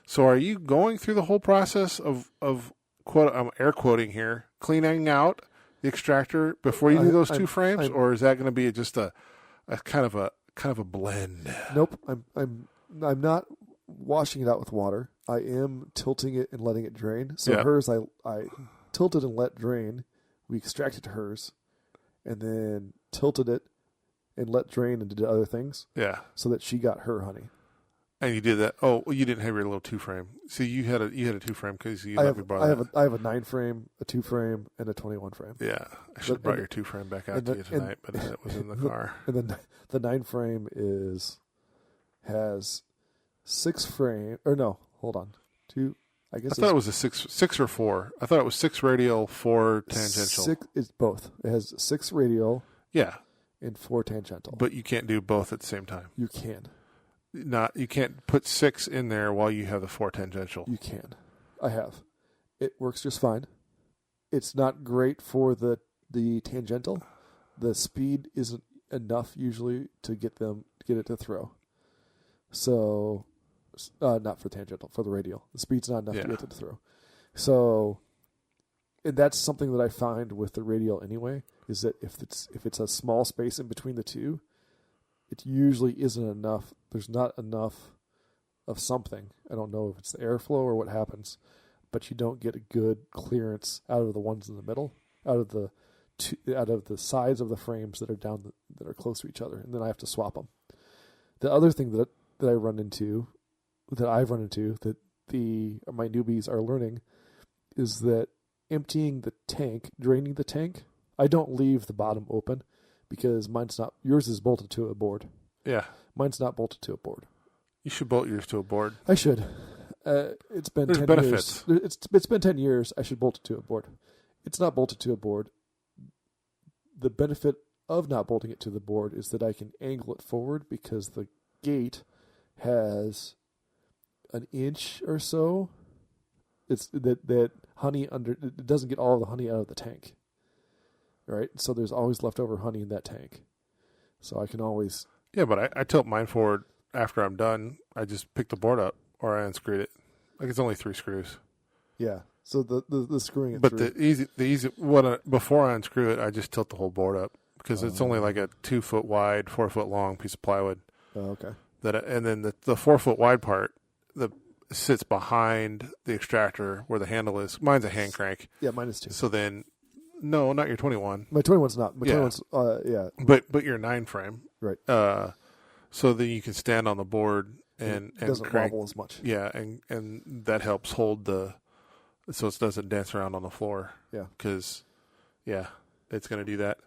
So are you going through the whole process of quote, I'm air quoting here, cleaning out the extractor before you do those 2 frames, or is that going to be just a kind of a blend? Nope. I'm not washing it out with water. I am tilting it and letting it drain. So hers, I tilted and let drain. We extracted hers. And then tilted it and let drain and did other things. Yeah. So that she got her honey. And you did that. Oh, well, you didn't have your little 2-frame. See, you had a 2-frame because you let me borrow that. I have a 9-frame, a 2-frame, and a 21-frame. Yeah, I should have brought your 2-frame back out to you tonight, but it was in the car. And then the 9-frame has 6 frame. Or no, hold on, 2. I thought it was a 6 or 4. I thought it was 6 radial, 4 tangential. It's both. It has 6 radial. Yeah. And 4 tangential. But you can't do both at the same time. You can. You can't put 6 in there while you have the 4 tangential. You can. I have. It works just fine. It's not great for the tangential. The speed isn't enough usually to get it to throw. So. Not for tangential, for the radial. The speed's not enough to get it to throw. So, and that's something that I find with the radial anyway, is that if it's a small space in between the 2, it usually isn't enough. There's not enough of something. I don't know if it's the airflow or what happens, but you don't get a good clearance out of the ones in the middle, out of the sides of the frames that are close to each other, and then I have to swap them. The other thing that I've run into that my newbies are learning is that emptying the tank, draining the tank, I don't leave the bottom open because yours is bolted to a board. Yeah. Mine's not bolted to a board. You should bolt yours to a board. I should. It's been There's 10 benefits. years. It's been 10 years. I should bolt it to a board. It's not bolted to a board. The benefit of not bolting it to the board is that I can angle it forward because the gate has an inch or so. It's that honey it doesn't get all of the honey out of the tank. Right? So there's always leftover honey in that tank. So I can always... Yeah, but I tilt mine forward after I'm done. I just pick the board up or I unscrew it. It's only 3 screws. Yeah. So the screwing it but through. the easy before I unscrew it, I just tilt the whole board up because it's only like a 2 foot wide, 4 foot long piece of plywood. Oh, okay. And then the 4 foot wide part sits behind the extractor where the handle is. Mine's a hand crank. Yeah, mine is too. So then, no, not your 21. My 21's not. My 21's, yeah. But your 9-frame. Right. So then you can stand on the board and doesn't crank. wobble as much. Yeah, and that helps hold so it doesn't dance around on the floor. Yeah. Because, it's going to do that.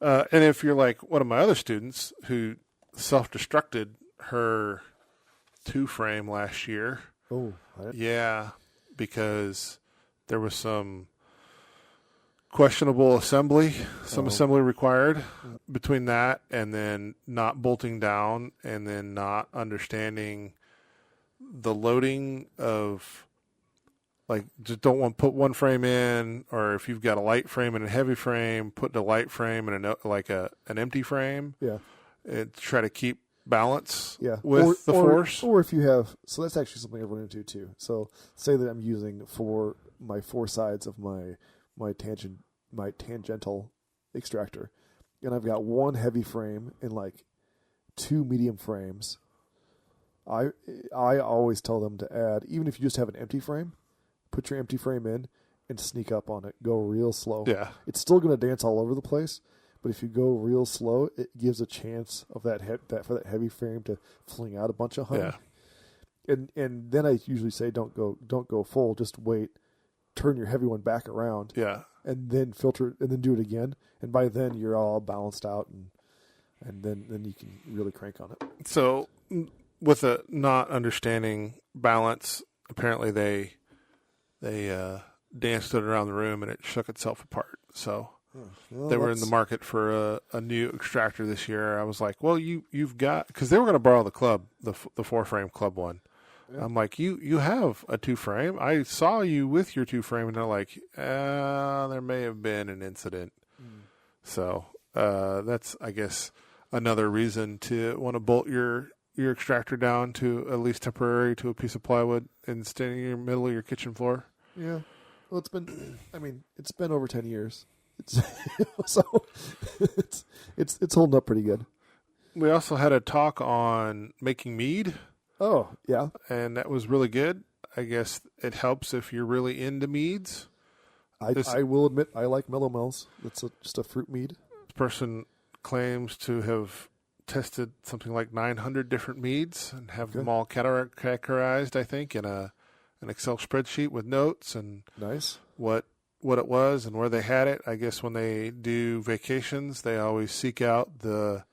And if you're like one of my other students who self-destructed her 2-frame last year. Oh. Yeah. because there was some questionable assembly, assembly required between that and then not bolting down and then not understanding the loading of, like, just don't want to put one frame in, or if you've got a light frame and a heavy frame, put a light frame and an empty frame. Yeah. And try to keep balance or with the force. Or if you have, so that's actually something I've run into too. So say that I'm using my four sides of my tangential extractor, and I've got one heavy frame and like two medium frames. I always tell them to add, even if you just have an empty frame, put your empty frame in and sneak up on it. Go real slow. Yeah. It's still going to dance all over the place, but if you go real slow, it gives a chance of for that heavy frame to fling out a bunch of honey. Yeah. And then I usually say don't go full, just wait, turn your heavy one back around. Yeah. And then filter and then do it again. And by then you're all balanced out and then you can really crank on it. So with a not understanding balance, apparently they danced it around the room and it shook itself apart. So they were in the market for a new extractor this year. I was like, well, you've got, because they were going to borrow the club, the 4-frame club one. Yeah. I'm like, you have a 2-frame. I saw you with your 2-frame, and they're like, there may have been an incident. So that's, I guess, another reason to want to bolt your extractor down to at least temporary to a piece of plywood and standing in the middle of your kitchen floor. Yeah. Well, it's been over 10 years. So it's holding up pretty good. We also had a talk on making mead. Oh, yeah. And that was really good. I guess it helps if you're really into meads. I will admit I like Mellow Mel's. It's just a fruit mead. This person claims to have tested something like 900 different meads and have them all categorized, I think, in an Excel spreadsheet with notes and nice what it was and where they had it. I guess when they do vacations, they always seek out the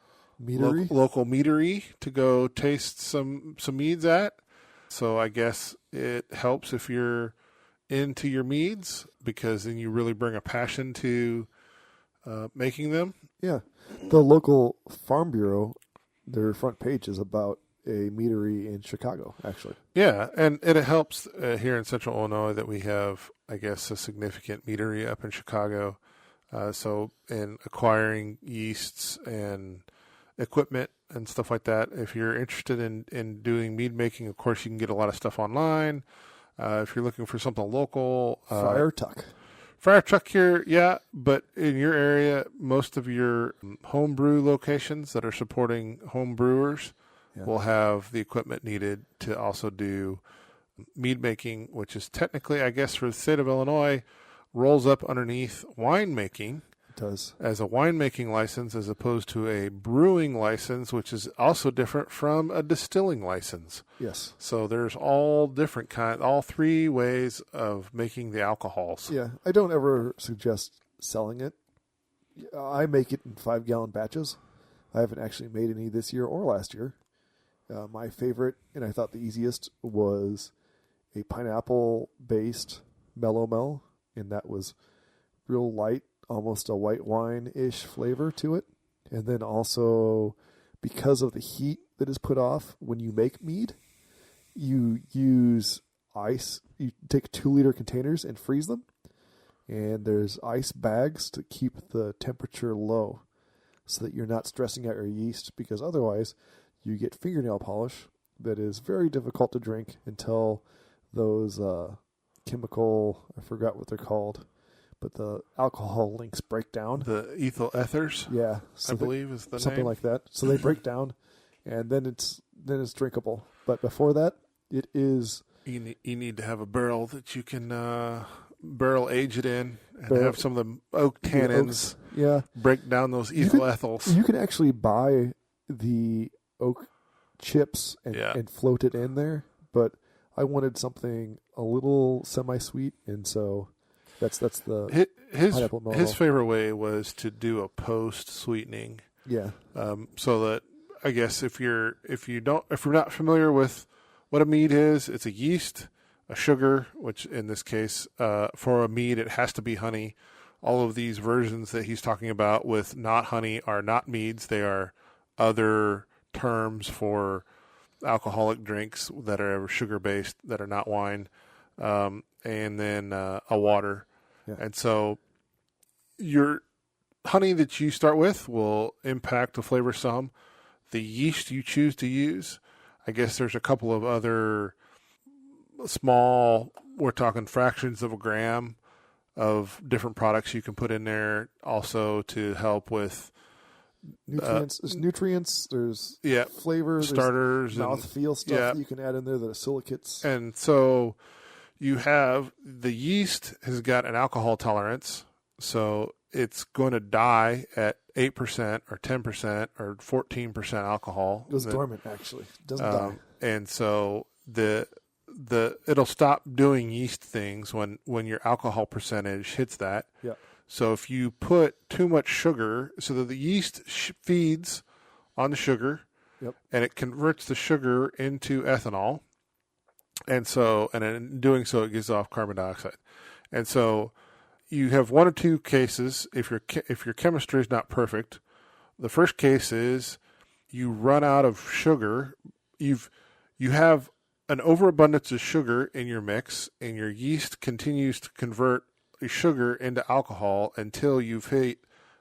local meadery to go taste some meads at. So I guess it helps if you're into your meads, because then you really bring a passion to making them. Yeah. The local Farm Bureau, their front page is about a meadery in Chicago, actually. Yeah, and it helps here in Central Illinois that we have, I guess, a significant meadery up in Chicago. So in acquiring yeasts and equipment and stuff like that, if you're interested in doing mead making, of course, you can get a lot of stuff online. If you're looking for something local. Friar Tuck here, yeah, but in your area, most of your homebrew locations that are supporting home brewers will have the equipment needed to also do mead making, which is technically, I guess, for the state of Illinois, rolls up underneath winemaking. It does. As a winemaking license as opposed to a brewing license, which is also different from a distilling license. Yes. So there's all three ways of making the alcohols. Yeah, I don't ever suggest selling it. I make it in 5-gallon batches. I haven't actually made any this year or last year. My favorite, and I thought the easiest, was a pineapple-based Mellow Mel, and that was real light, almost a white wine-ish flavor to it. And then also, because of the heat that is put off when you make mead, you use ice. You take 2-liter containers and freeze them, and there's ice bags to keep the temperature low so that you're not stressing out your yeast, because otherwise you get fingernail polish that is very difficult to drink until those chemical, I forgot what they're called, but the alcohol links break down. The ethyl ethers? Yeah. So I believe is the something name. like that. So they break down, and then it's drinkable. But before that, it is... You need to have a barrel that you can barrel age it in and have some of the oak tannins break down those ethyl ethers. You can actually buy the oak chips and float it in there, but I wanted something a little semi-sweet, and so that's the pineapple mellow. His favorite way was to do a post sweetening. Yeah. So that, I guess, if you're not familiar with what a mead is, it's a yeast a sugar, which in this case, for a mead, it has to be honey. All of these versions that he's talking about with not honey are not meads. They are other terms for alcoholic drinks that are sugar-based, that are not wine, and then a water. Yeah. And so your honey that you start with will impact the flavor some. The yeast you choose to use, I guess there's a couple of other small, we're talking fractions of a gram of different products you can put in there also to help with nutrients. There's nutrients, there's flavor, starters, there's mouthfeel stuff that you can add in there that are silicates. And so you have the yeast has got an alcohol tolerance, so it's going to die at 8% or 10% or 14% alcohol. It goes dormant, actually. It doesn't die. And so it'll stop doing yeast things when your alcohol percentage hits that. Yeah. So if you put too much sugar, so that the yeast feeds on the sugar, and it converts the sugar into ethanol, and in doing so, it gives off carbon dioxide. And so you have one or two cases. If your chemistry is not perfect, the first case is you run out of sugar. You have an overabundance of sugar in your mix, and your yeast continues to convert sugar into alcohol until you've hit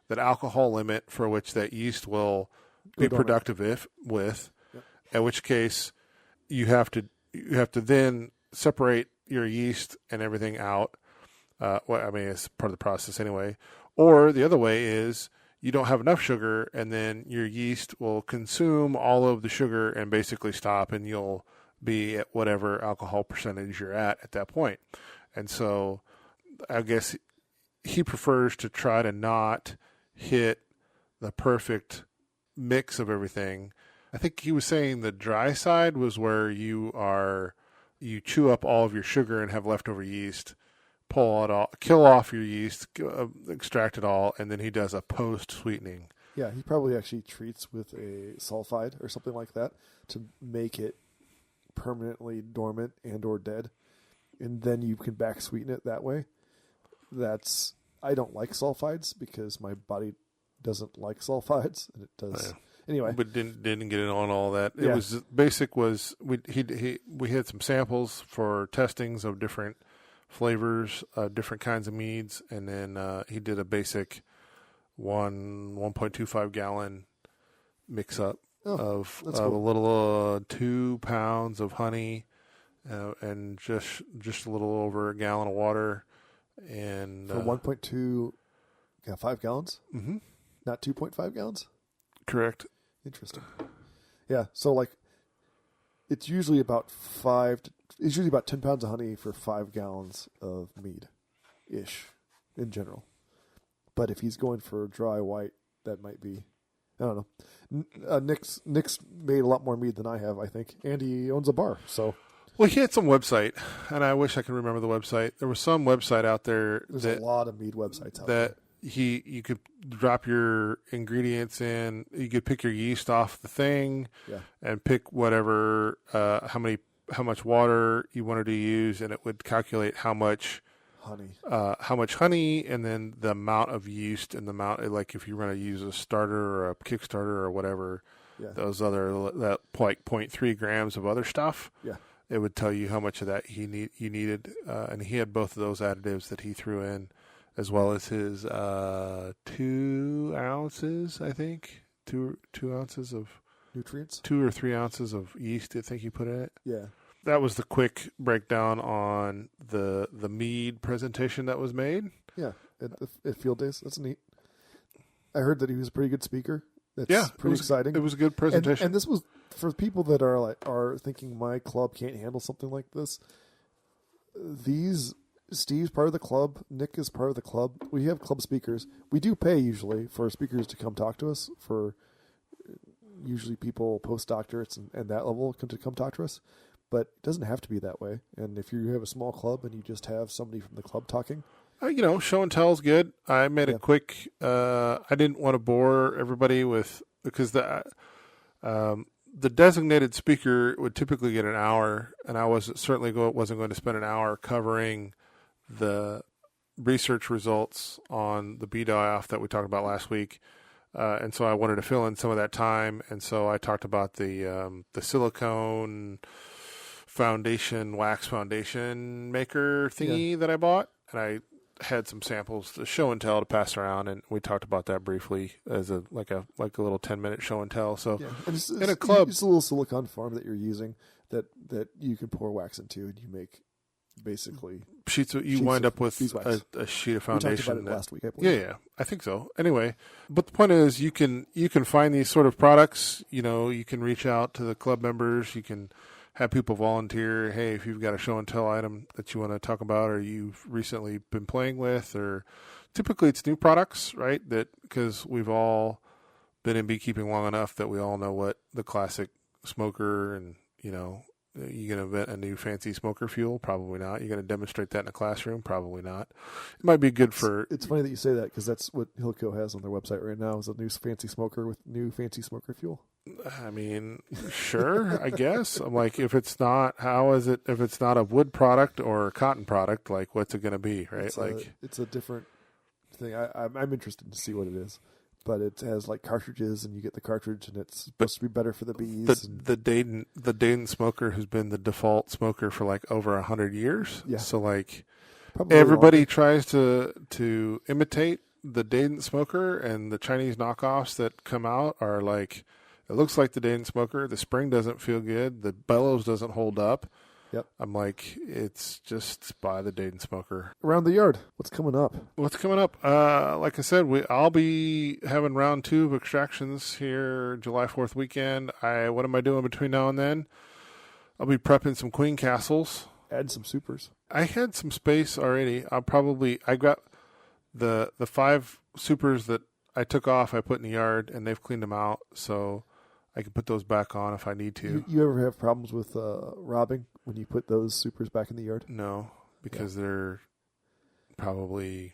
that alcohol limit for which that yeast will be productive with. Yep. In which case, you have to then separate your yeast and everything out. It's part of the process anyway. Or the other way is you don't have enough sugar, and then your yeast will consume all of the sugar and basically stop, and you'll be at whatever alcohol percentage you're at that point. And so I guess he prefers to try to not hit the perfect mix of everything. I think he was saying the dry side was where you chew up all of your sugar and have leftover yeast, pull it all, kill off your yeast, extract it all, and then he does a post sweetening. Yeah, he probably actually treats with a sulfide or something like that to make it permanently dormant and or dead, and then you can back sweeten it that way. I don't like sulfides because my body doesn't like sulfides, and it does anyway. But didn't get in on all that. It was basic. We had some samples for testings of different flavors, different kinds of meads, and then he did a basic 1.25 gallon mix up of a little 2 pounds of honey and just a little over a gallon of water. And for 1.2, 5 gallons? Mm-hmm. Not 2.5 gallons? Correct. Interesting. Yeah, so it's usually about 10 pounds of honey for 5 gallons of mead-ish in general. But if he's going for dry white, that might be, I don't know. Nick's made a lot more mead than I have, I think, and he owns a bar, so. Well, he had some website, and I wish I could remember the website. There was some website out there. There's a lot of mead websites out there. You could drop your ingredients in. You could pick your yeast off the thing, and pick whatever how much water you wanted to use, and it would calculate how much honey, and then the amount of yeast and the amount, like if you were going to use a starter or a Kickstarter or whatever, those other 0.3 grams of other stuff. Yeah. It would tell you how much of that you needed, and he had both of those additives that he threw in, as well as his 2 ounces, I think, 2 ounces of nutrients, 2 or 3 ounces of yeast. I think he put in it. Yeah, that was the quick breakdown on the mead presentation that was made. Yeah, at Field Days. That's neat. I heard that he was a pretty good speaker. That's pretty exciting. It was a good presentation, and this was for people that are thinking my club can't handle something like this. Steve's part of the club. Nick is part of the club. We have club speakers. We do pay usually for speakers to come talk to us. For usually people postdoctorates and that level to come talk to us. But it doesn't have to be that way. And if you have a small club and you just have somebody from the club talking, show and tell is good. I made a quick. I didn't want to bore everybody with because the designated speaker would typically get an hour, and I wasn't going to spend an hour covering the research results on the bee die-off that we talked about last week. And so I wanted to fill in some of that time, and so I talked about the silicone wax foundation maker thingy that I bought, and I had some samples to show and tell to pass around, and we talked about that briefly as a little 10-minute show and tell. So in a club, it's a little silicone form that you're using that you can pour wax into, and you make basically wind up with a sheet of foundation. We talked about it last week, I believe. Yeah, I think so. Anyway, but the point is, you can find these sort of products. You can reach out to the club members. You can have people volunteer. Hey, if you've got a show and tell item that you want to talk about, or you've recently been playing with, or typically it's new products, right? That because we've all been in beekeeping long enough that we all know what the classic smoker and you going to invent a new fancy smoker fuel? Probably not. You're going to demonstrate that in a classroom? Probably not. It might be good for... It's funny that you say that, because that's what Hilco has on their website right now, is a new fancy smoker with new fancy smoker fuel. I mean, sure, I guess. I'm like, if it's not, how is it, if it's not a wood product or a cotton product, like, what's it going to be, right? It's a different thing. I'm interested to see what it is. But it has like cartridges, and you get the cartridge, and it's supposed to be better for the bees. The Dalan smoker has been the default smoker for like over 100 years. Yeah. So like Probably everybody longer. tries to imitate the Dalan smoker, and the Chinese knockoffs that come out are like, it looks like the Dalan smoker. The spring doesn't feel good. The bellows doesn't hold up. Yep. I'm like, it's just buy the Dalan smoker. Around the yard, what's coming up? What's coming up? Like I said, I'll be having round 2 of extractions here July 4th weekend. What am I doing between now and then? I'll be prepping some queen castles. Add some supers. I had some space already. I got the 5 supers that I took off, I put in the yard, and they've cleaned them out, so I can put those back on if I need to. You ever have problems with robbing when you put those supers back in the yard? No, because they're probably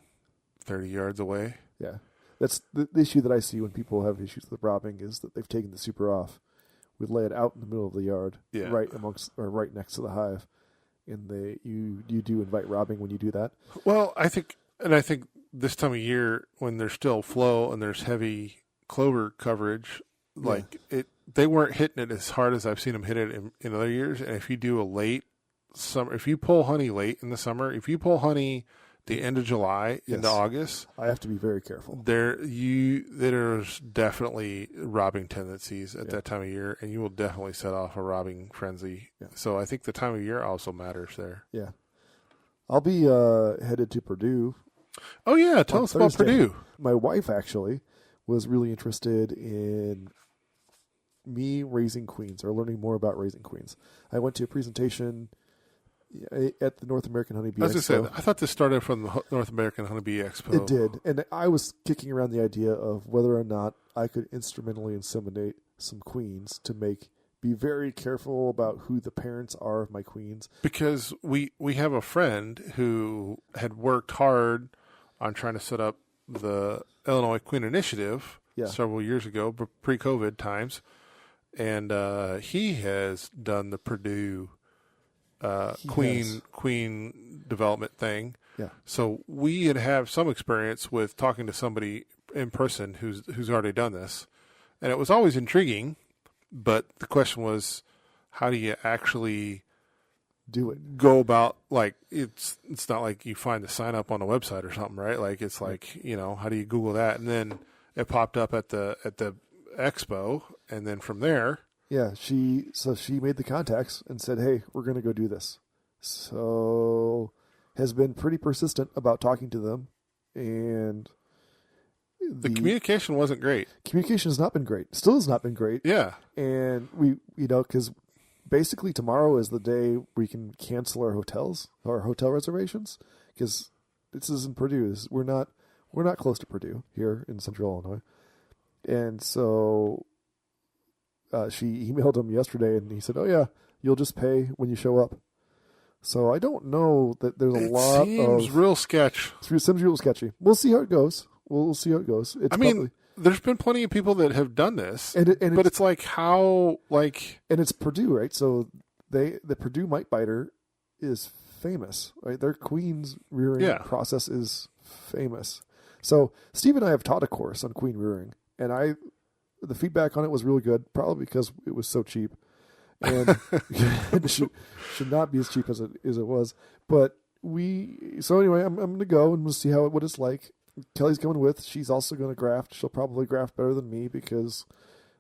30 yards away. Yeah. That's the issue that I see when people have issues with robbing, is that they've taken the super off. We lay it out in the middle of the yard, right next to the hive, and you do invite robbing when you do that. Well, I think this time of year, when there's still flow and there's heavy clover coverage, they weren't hitting it as hard as I've seen them hit it in other years. And if you do a late summer, if you pull honey late in the summer, if you pull honey the end of July into August, I have to be very careful. There's definitely robbing tendencies at that time of year, and you will definitely set off a robbing frenzy. Yeah. So I think the time of year also matters there. Yeah. I'll be headed to Purdue. Oh yeah, tell us about Purdue. My wife actually was really interested in me raising queens, or learning more about raising queens. I went to a presentation at the North American Honeybee Expo. I thought this started from the North American Honeybee Expo. It did, and I was kicking around the idea of whether or not I could instrumentally inseminate some queens to be very careful about who the parents are of my queens. Because we have a friend who had worked hard on trying to set up the Illinois Queen Initiative several years ago, pre-COVID times, and he has done the Purdue queen development thing. Yeah. So we have some experience with talking to somebody in person who's already done this, and it was always intriguing. But the question was, how do you actually do it? Go about, like, it's not like you find the sign up on a website or something, right? Like, it's like, how do you Google that? And then it popped up at the expo, and then from there. Yeah, she made the contacts and said, hey, we're going to go do this. So has been pretty persistent about talking to them, and the communication wasn't great. Communication has not been great. Still has not been great. Yeah. And we, because basically tomorrow is the day we can cancel our hotel reservations, because this is in Purdue. We're not close to Purdue here in Central Illinois. And so she emailed him yesterday, and he said, oh yeah, you'll just pay when you show up. So I don't know that there's a lot of... It seems real sketchy. We'll see how it goes. We'll see how it goes. there's been plenty of people that have done this, but it's like how like, and it's Purdue, right? So the Purdue mite biter is famous, right? Their queen's rearing process is famous. So Steve and I have taught a course on queen rearing, and the feedback on it was really good, probably because it was so cheap, and it should not be as cheap as it was. But so anyway, I'm going to go and we'll see what it's like. Kelly's coming with. She's also going to graft. She'll probably graft better than me because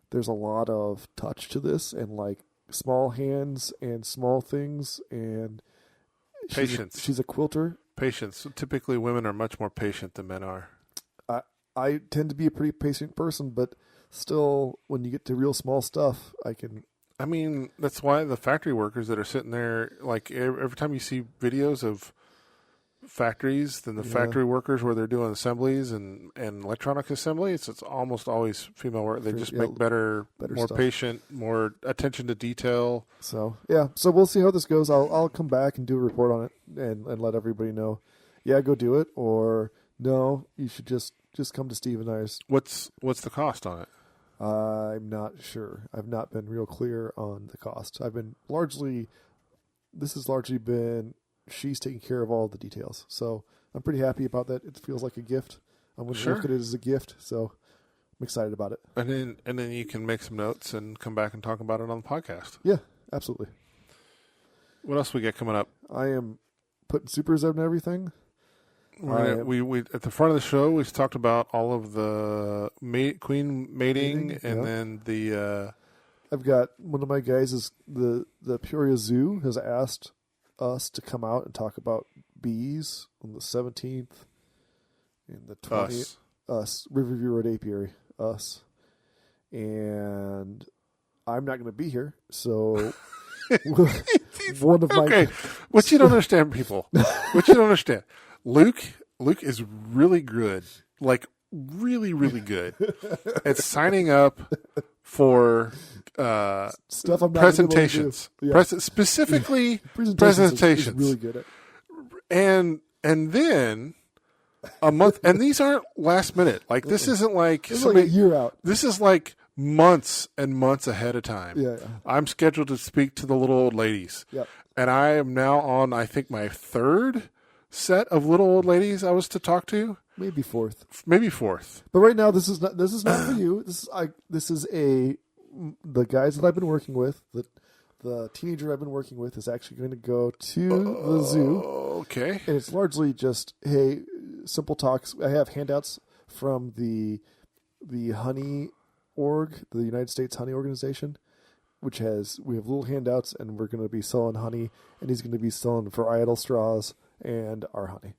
there's a lot of touch to this and like small hands and small things and patience. She's a quilter. Patience. Typically, women are much more patient than men are. I tend to be a pretty patient person, but still, when you get to real small stuff, I mean, that's why the factory workers that are sitting there, like every time you see videos of factories, then the factory workers where they're doing assemblies and electronic assembly, it's almost always female work. They just make better more stuff. Patient, more attention to detail. So we'll see how this goes. I'll come back and do a report on it and let everybody know. Yeah, go do it, or no, you should just come to Steve and I's. What's the cost on it? I'm not sure. I've not been real clear on the cost. This has largely been she's taking care of all the details. So I'm pretty happy about that. It feels like a gift. I'm going to look at it as a gift. So I'm excited about it. And then you can make some notes and come back and talk about it on the podcast. Yeah, absolutely. What else we got coming up? I am putting supers out and everything. We at the front of the show, we talked about all of the queen mating and then the... I've got one of my guys is the Peoria Zoo has asked us to come out and talk about bees on the 17th and the 20th. Us. Riverview Road Apiary. Us. And I'm not going to be here, so one of my... Okay, what you don't understand, people. What you don't understand. Luke is really good, like really, really good at signing up for stuff I'm not presentations. Specifically presentations. Really good at. And then a month, and these aren't last minute. Like this isn't like this is like a year out. This is like months and months ahead of time. Yeah. I'm scheduled to speak to the little old ladies. Yep. And I am now on, I think, my third set of little old ladies I was to talk to. Maybe fourth. But right now, this is not for you. This is the guys that I've been working with. The teenager I've been working with is actually going to go to the zoo. Okay. And it's largely just, hey, simple talks. I have handouts from the honey org, the United States Honey Organization, we have little handouts, and we're going to be selling honey, and he's going to be selling varietal straws and our honey.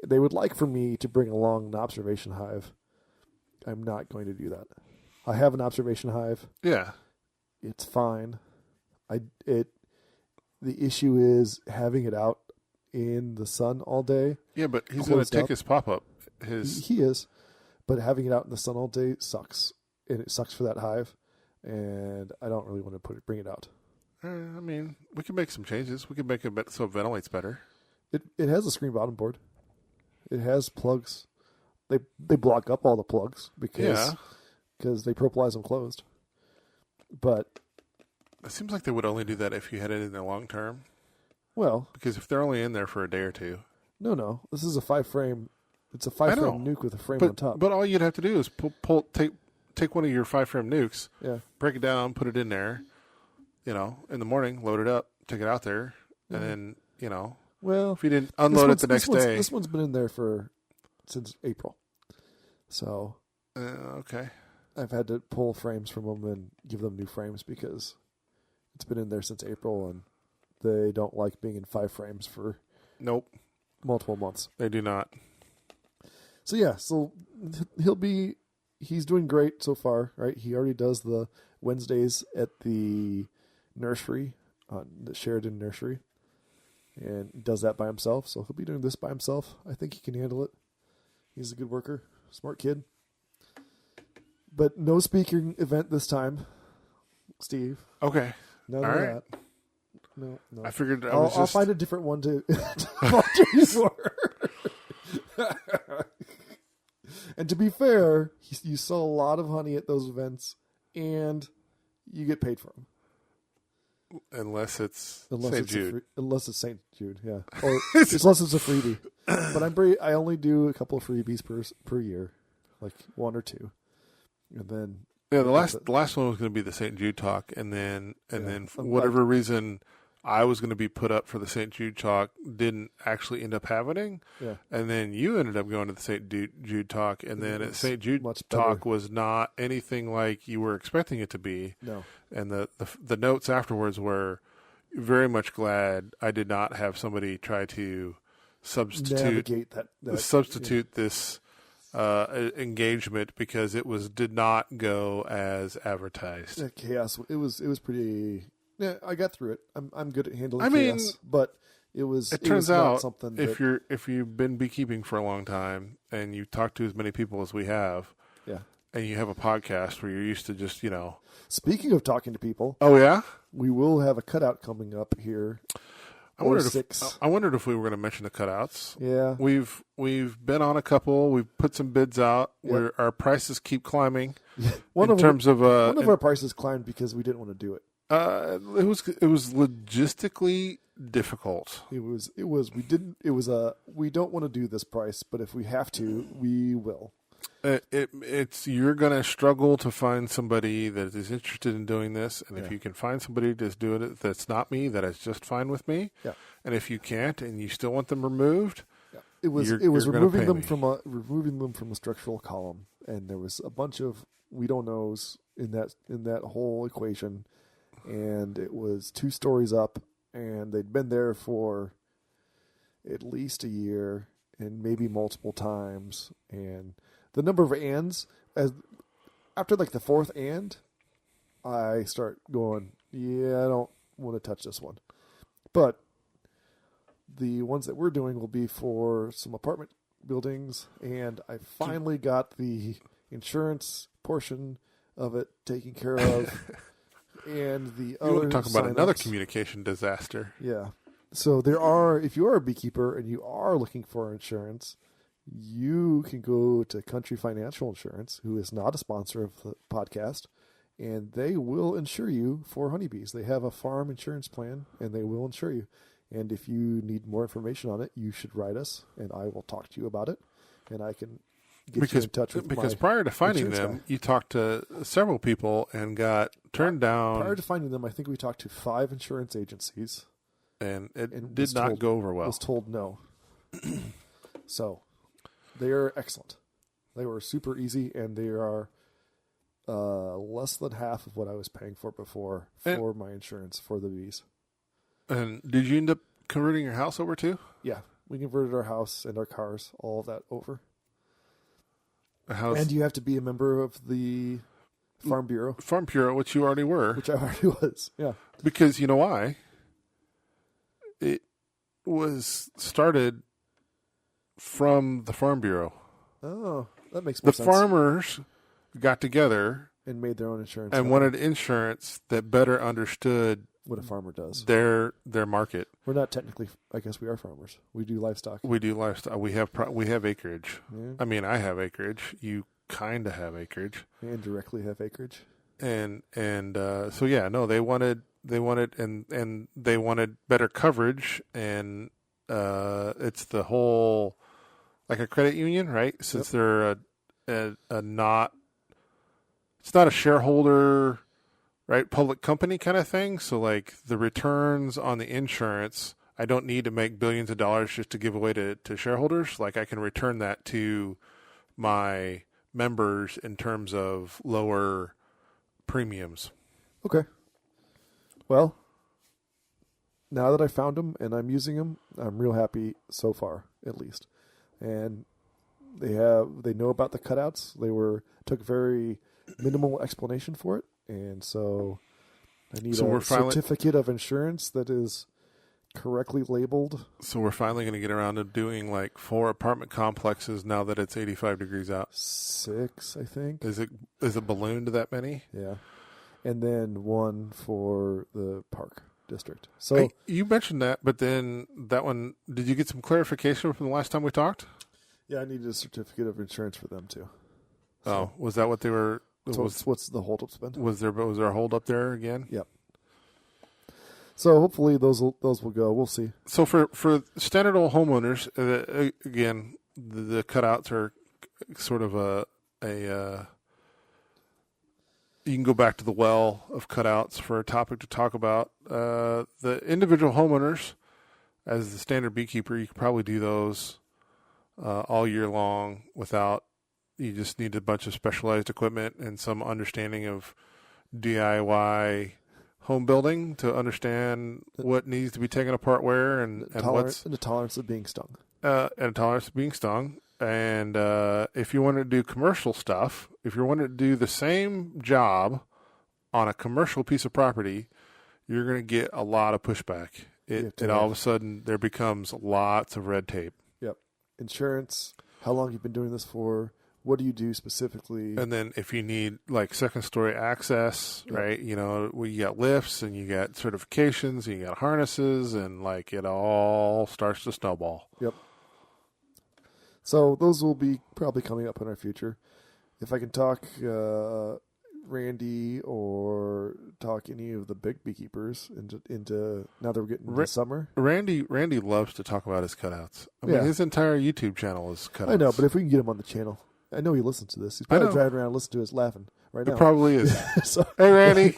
They would like for me to bring along an observation hive. I'm not going to do that. I have an observation hive. Yeah. It's fine. The issue is having it out in the sun all day. Yeah, but he's going to take his pop-up. He is. But having it out in the sun all day sucks. And it sucks for that hive. And I don't really want to bring it out. I mean, we can make some changes. We can make it so it ventilates better. It has a screen bottom board. It has plugs. They block up all the plugs because they propylize them closed. But it seems like they would only do that if you had it in there long term. Well, because if they're only in there for a day or two. No. This is a 5-frame. It's a 5-frame nuke with a frame on top. But all you'd have to do is take one of your 5-frame nukes, break it down, put it in there, in the morning, load it up, take it out there, and then, well, if you didn't unload it the next day. This one's been in there since April. So, okay. I've had to pull frames from them and give them new frames because it's been in there since April, and they don't like being in 5 frames for multiple months. They do not. So he's doing great so far, right? He already does the Wednesdays at the nursery, the Sheridan Nursery, and does that by himself. So he'll be doing this by himself. I think he can handle it. He's a good worker, smart kid. But no speaking event this time, Steve. Okay. None of that. No. I figured I'll find a different one to volunteer you for. And to be fair, you sell a lot of honey at those events, and you get paid for them. Unless it's St. Jude. Unless it's St. Jude, yeah. Or unless it's a freebie. But I only do a couple of freebies per year, like one or two, and then the last one was going to be the St. Jude talk, and then for whatever reason, I was going to be put up for the St. Jude talk, didn't actually end up happening, and then you ended up going to the St. Jude talk, and then at St. Jude talk was not anything like you were expecting it to be. No, and the notes afterwards were very much glad I did not have somebody try to substitute this engagement because it did not go as advertised. Chaos. It was pretty. Yeah, I got through it. I'm good at handling chaos, but it turns was not out something if you've been beekeeping for a long time and you talk to as many people as we have, and you have a podcast where you're used to just Speaking of talking to people, we will have a cutout coming up here. I wondered if we were going to mention the cutouts. Yeah, we've been on a couple. We've put some bids out where our prices keep climbing. One of our prices climbed because we didn't want to do it. It was logistically difficult. We don't want to do this price, but if we have to, we will. You're going to struggle to find somebody that is interested in doing this, and if you can find somebody that's doing it that's not me, that is just fine with me. Yeah. And if you can't, and you still want them removed, it was removing them from a structural column, and there was a bunch of we don't knows in that whole equation. And it was 2 stories up, and they'd been there for at least a year and maybe multiple times. And the number of ands, after like the 4th and, I start going, I don't want to touch this one. But the ones that we're doing will be for some apartment buildings, and I finally got the insurance portion of it taken care of. And the other, you want to talk about another communication disaster? Yeah. So if you are a beekeeper and you are looking for insurance, you can go to Country Financial Insurance, who is not a sponsor of the podcast, and they will insure you for honeybees. They have a farm insurance plan, and they will insure you. And if you need more information on it, you should write us, and I will talk to you about it, and I can get you in touch with because prior to finding them, you talked to several people and got turned down. Prior to finding them, I think we talked to 5 insurance agencies, and it did not go over well. Was told no. So they are excellent. They were super easy, and they are less than half of what I was paying for before for my insurance for the bees. And did you end up converting your house over too? Yeah, we converted our house and our cars, all of that over. And you have to be a member of the Farm Bureau. Farm Bureau, which you already were. Which I already was, yeah. Because you know why? It was started from the Farm Bureau. Oh, that makes more sense. The farmers got together and made their own insurance. And wanted insurance that better understood what a farmer does. Their market. We're not technically, I guess we are farmers. We do livestock. We do livestock. We have acreage. Yeah. I mean, I have acreage. You kind of have acreage. And directly have acreage. And so yeah, no, they wanted and they wanted better coverage, and it's the whole, like a credit union, right? Since they're a not, it's not a shareholder, right, public company kind of thing. So like the returns on the insurance, I don't need to make billions of dollars just to give away to shareholders. Like I can return that to my members in terms of lower premiums. Okay. Well, now that I found them and I'm using them, I'm real happy so far, at least. And they know about the cutouts. Took very minimal explanation for it. And so I need a certificate of insurance that is correctly labeled. So we're finally going to get around to doing like 4 apartment complexes now that it's 85 degrees out. 6, I think. Is it ballooned to that many? Yeah. And then 1 for the park district. So you mentioned that, but then that one, did you get some clarification from the last time we talked? Yeah, I needed a certificate of insurance for them too. Oh, was that what they were? So what's the holdup been? Was there a hold up there again? Yep. So hopefully those will go. We'll see. So for standard old homeowners, again, the cutouts are sort of a you can go back to the well of cutouts for a topic to talk about. The individual homeowners, as the standard beekeeper, you can probably do those all year long without. You just need a bunch of specialized equipment and some understanding of DIY home building to understand what needs to be taken apart where and the tolerance of being stung. And if you want to do commercial stuff, if you want to do the same job on a commercial piece of property, you're going to get a lot of pushback. It all of a sudden there becomes lots of red tape. Yep. Insurance, how long you've been doing this for, what do you do specifically? And then if you need like second story access, right? You know, you got lifts and you got certifications and you got harnesses and like it all starts to snowball. Yep. So those will be probably coming up in our future. If I can talk Randy or talk any of the big beekeepers into now that we're getting into summer. Randy loves to talk about his cutouts. I mean, his entire YouTube channel is cutouts. I know, but if we can get him on the channel. I know he listens to this. He's probably driving around listening to us laughing right now. It probably is. Hey, Randy.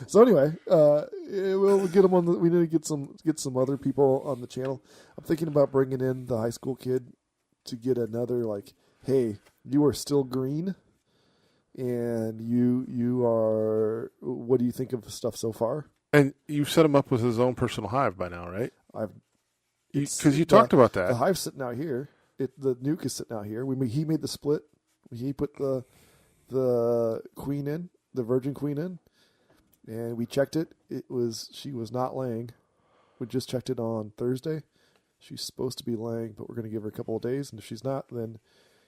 So anyway, we'll get him on. We need to get some other people on the channel. I'm thinking about bringing in the high school kid to get another like, hey, you are still green, and you are. What do you think of the stuff so far? And you've set him up with his own personal hive by now, right? Because you talked about that. The hive's sitting out here. The nuke is sitting out here. He made the split. He put the queen in, the virgin queen in, and we checked it. She was not laying. We just checked it on Thursday. She's supposed to be laying, but we're going to give her a couple of days. And if she's not, then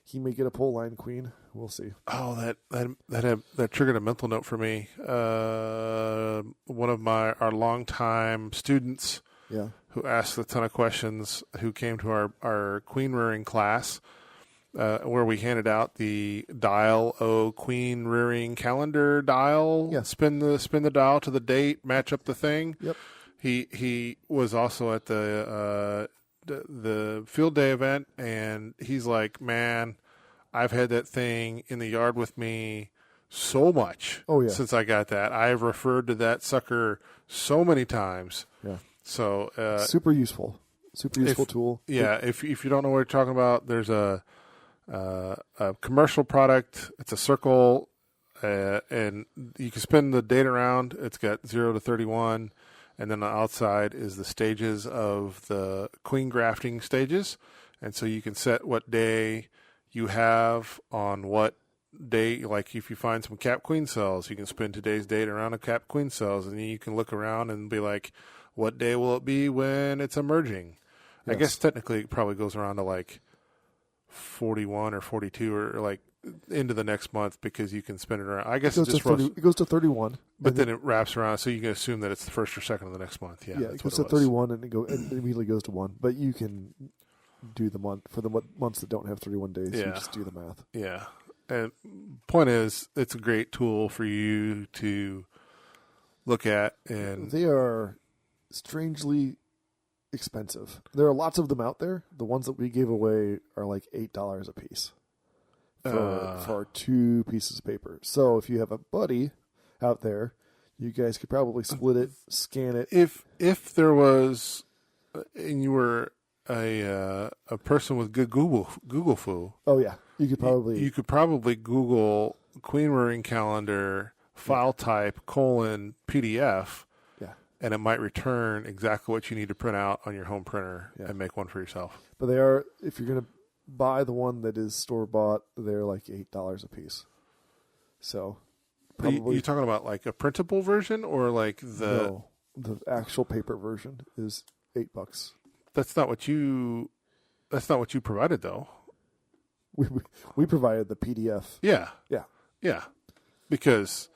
he may get a pole line queen. We'll see. Oh, that triggered a mental note for me. One of our longtime students. Yeah. Who asked a ton of questions, who came to our queen rearing class, where we handed out the dial queen rearing calendar dial. Yeah. Spin the dial to the date, match up the thing. Yep. He was also at the field day event, and he's like, man, I've had that thing in the yard with me so much since I got that. I've referred to that so many times. Yeah. So super useful tool. Yeah, if you don't know what you're talking about, there's a commercial product. It's a circle, and you can spin the date around. It's got 0 to 31, and then on the outside is the stages of the queen grafting stages, and so you can set what day you have on what day. Like if you find some cap queen cells, you can spin today's date around a cap queen cells, and then you can look around and be like, what day will it be when it's emerging? Yes. I guess technically it probably goes around to like 41 or 42 or like into the next month because you can spin it around. I guess it goes to 31. But then it wraps around, so you can assume that it's the first or second of the next month. Yeah, it goes to 31 and it immediately goes to 1. But you can do the month for the months that don't have 31 days. You just do the math. Yeah. And point is, it's a great tool for you to look at. And they are strangely expensive. There are lots of them out there. The ones that we gave away are like $8 a piece for 2 pieces of paper. So if you have a buddy out there, you guys could probably split it, scan it. If there was, and you were a person with good Google foo. Oh yeah, you could probably Google queen rearing calendar file type PDF. And it might return exactly what you need to print out on your home printer and make one for yourself. But they are, if you're going to buy the one that is store-bought, they're like $8 a piece. So probably... You talking about like a printable version or like the... No, the actual paper version is $8. That's not what you provided, though. We provided the PDF. Yeah. Yeah. Yeah. Because...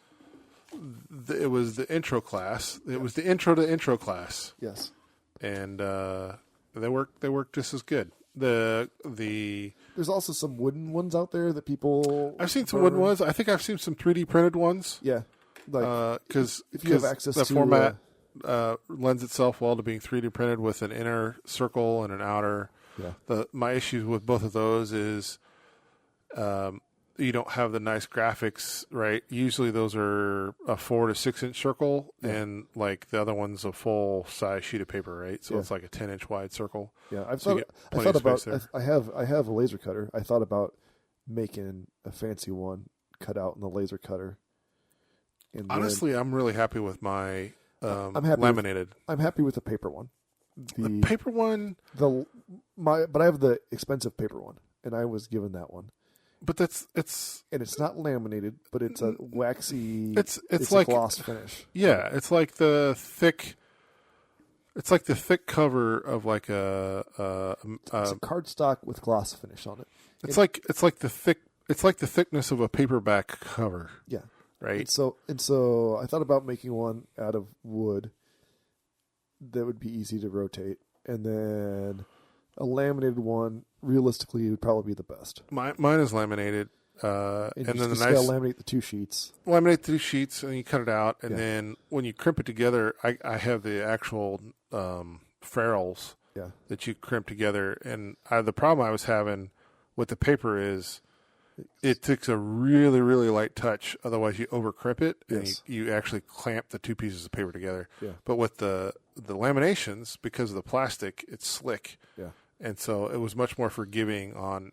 it was the intro class. It was the intro to intro class. Yes, and they work just as good. There's also some wooden ones out there that people. I've seen some wooden ones. I think I've seen some 3D printed ones. Yeah, because if you have access the to format lends itself well to being 3D printed with an inner circle and an outer. Yeah. My issue with both of those is you don't have the nice graphics, right? Usually those are a 4 to 6 inch circle, and like the other one's a full size sheet of paper, right? So it's like a 10-inch wide circle. Yeah, I So thought about. I have a laser cutter. I thought about making a fancy one cut out in the laser cutter. And honestly, I'm really happy with my I'm happy laminated. I'm happy with the paper one. The paper one, but I have the expensive paper one, and I was given that one. But it's not laminated, but it's a waxy. It's like a gloss finish. Yeah, it's like the thick. It's like the thick cover of like a cardstock with gloss finish on it. It's like the thickness of a paperback cover. Yeah. Right. And so I thought about making one out of wood that would be easy to rotate, and then a laminated one. Realistically, would probably be the best. Mine is laminated, and then the nice laminate the 2 sheets. Laminate the 2 sheets, and you cut it out, and then when you crimp it together, I have the actual ferrules that you crimp together. And the problem I was having with the paper is it takes a really, really light touch. Otherwise, you over crimp it, and you actually clamp the 2 pieces of paper together. Yeah. But with the laminations, because of the plastic, it's slick. Yeah. And so it was much more forgiving on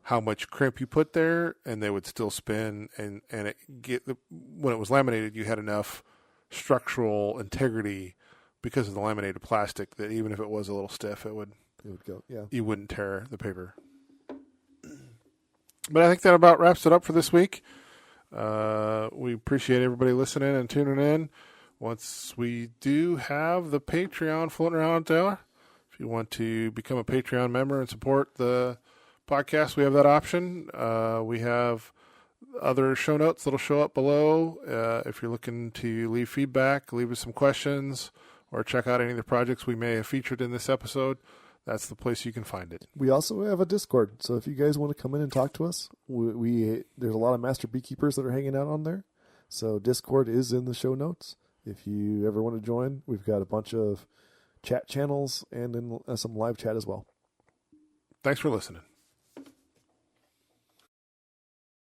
how much crimp you put there, and they would still spin. And when it was laminated, you had enough structural integrity because of the laminated plastic that even if it was a little stiff, it would go. Yeah, you wouldn't tear the paper. But I think that about wraps it up for this week. We appreciate everybody listening and tuning in. Once we do have the Patreon floating around there. If you want to become a Patreon member and support the podcast, we have that option. We have other show notes that'll show up below. If you're looking to leave feedback, leave us some questions, or check out any of the projects we may have featured in this episode, that's the place you can find it. We also have a Discord, so if you guys want to come in and talk to us, there's a lot of master beekeepers that are hanging out on there. So Discord is in the show notes. If you ever want to join, we've got a bunch of chat channels and in some live chat as well. Thanks for listening.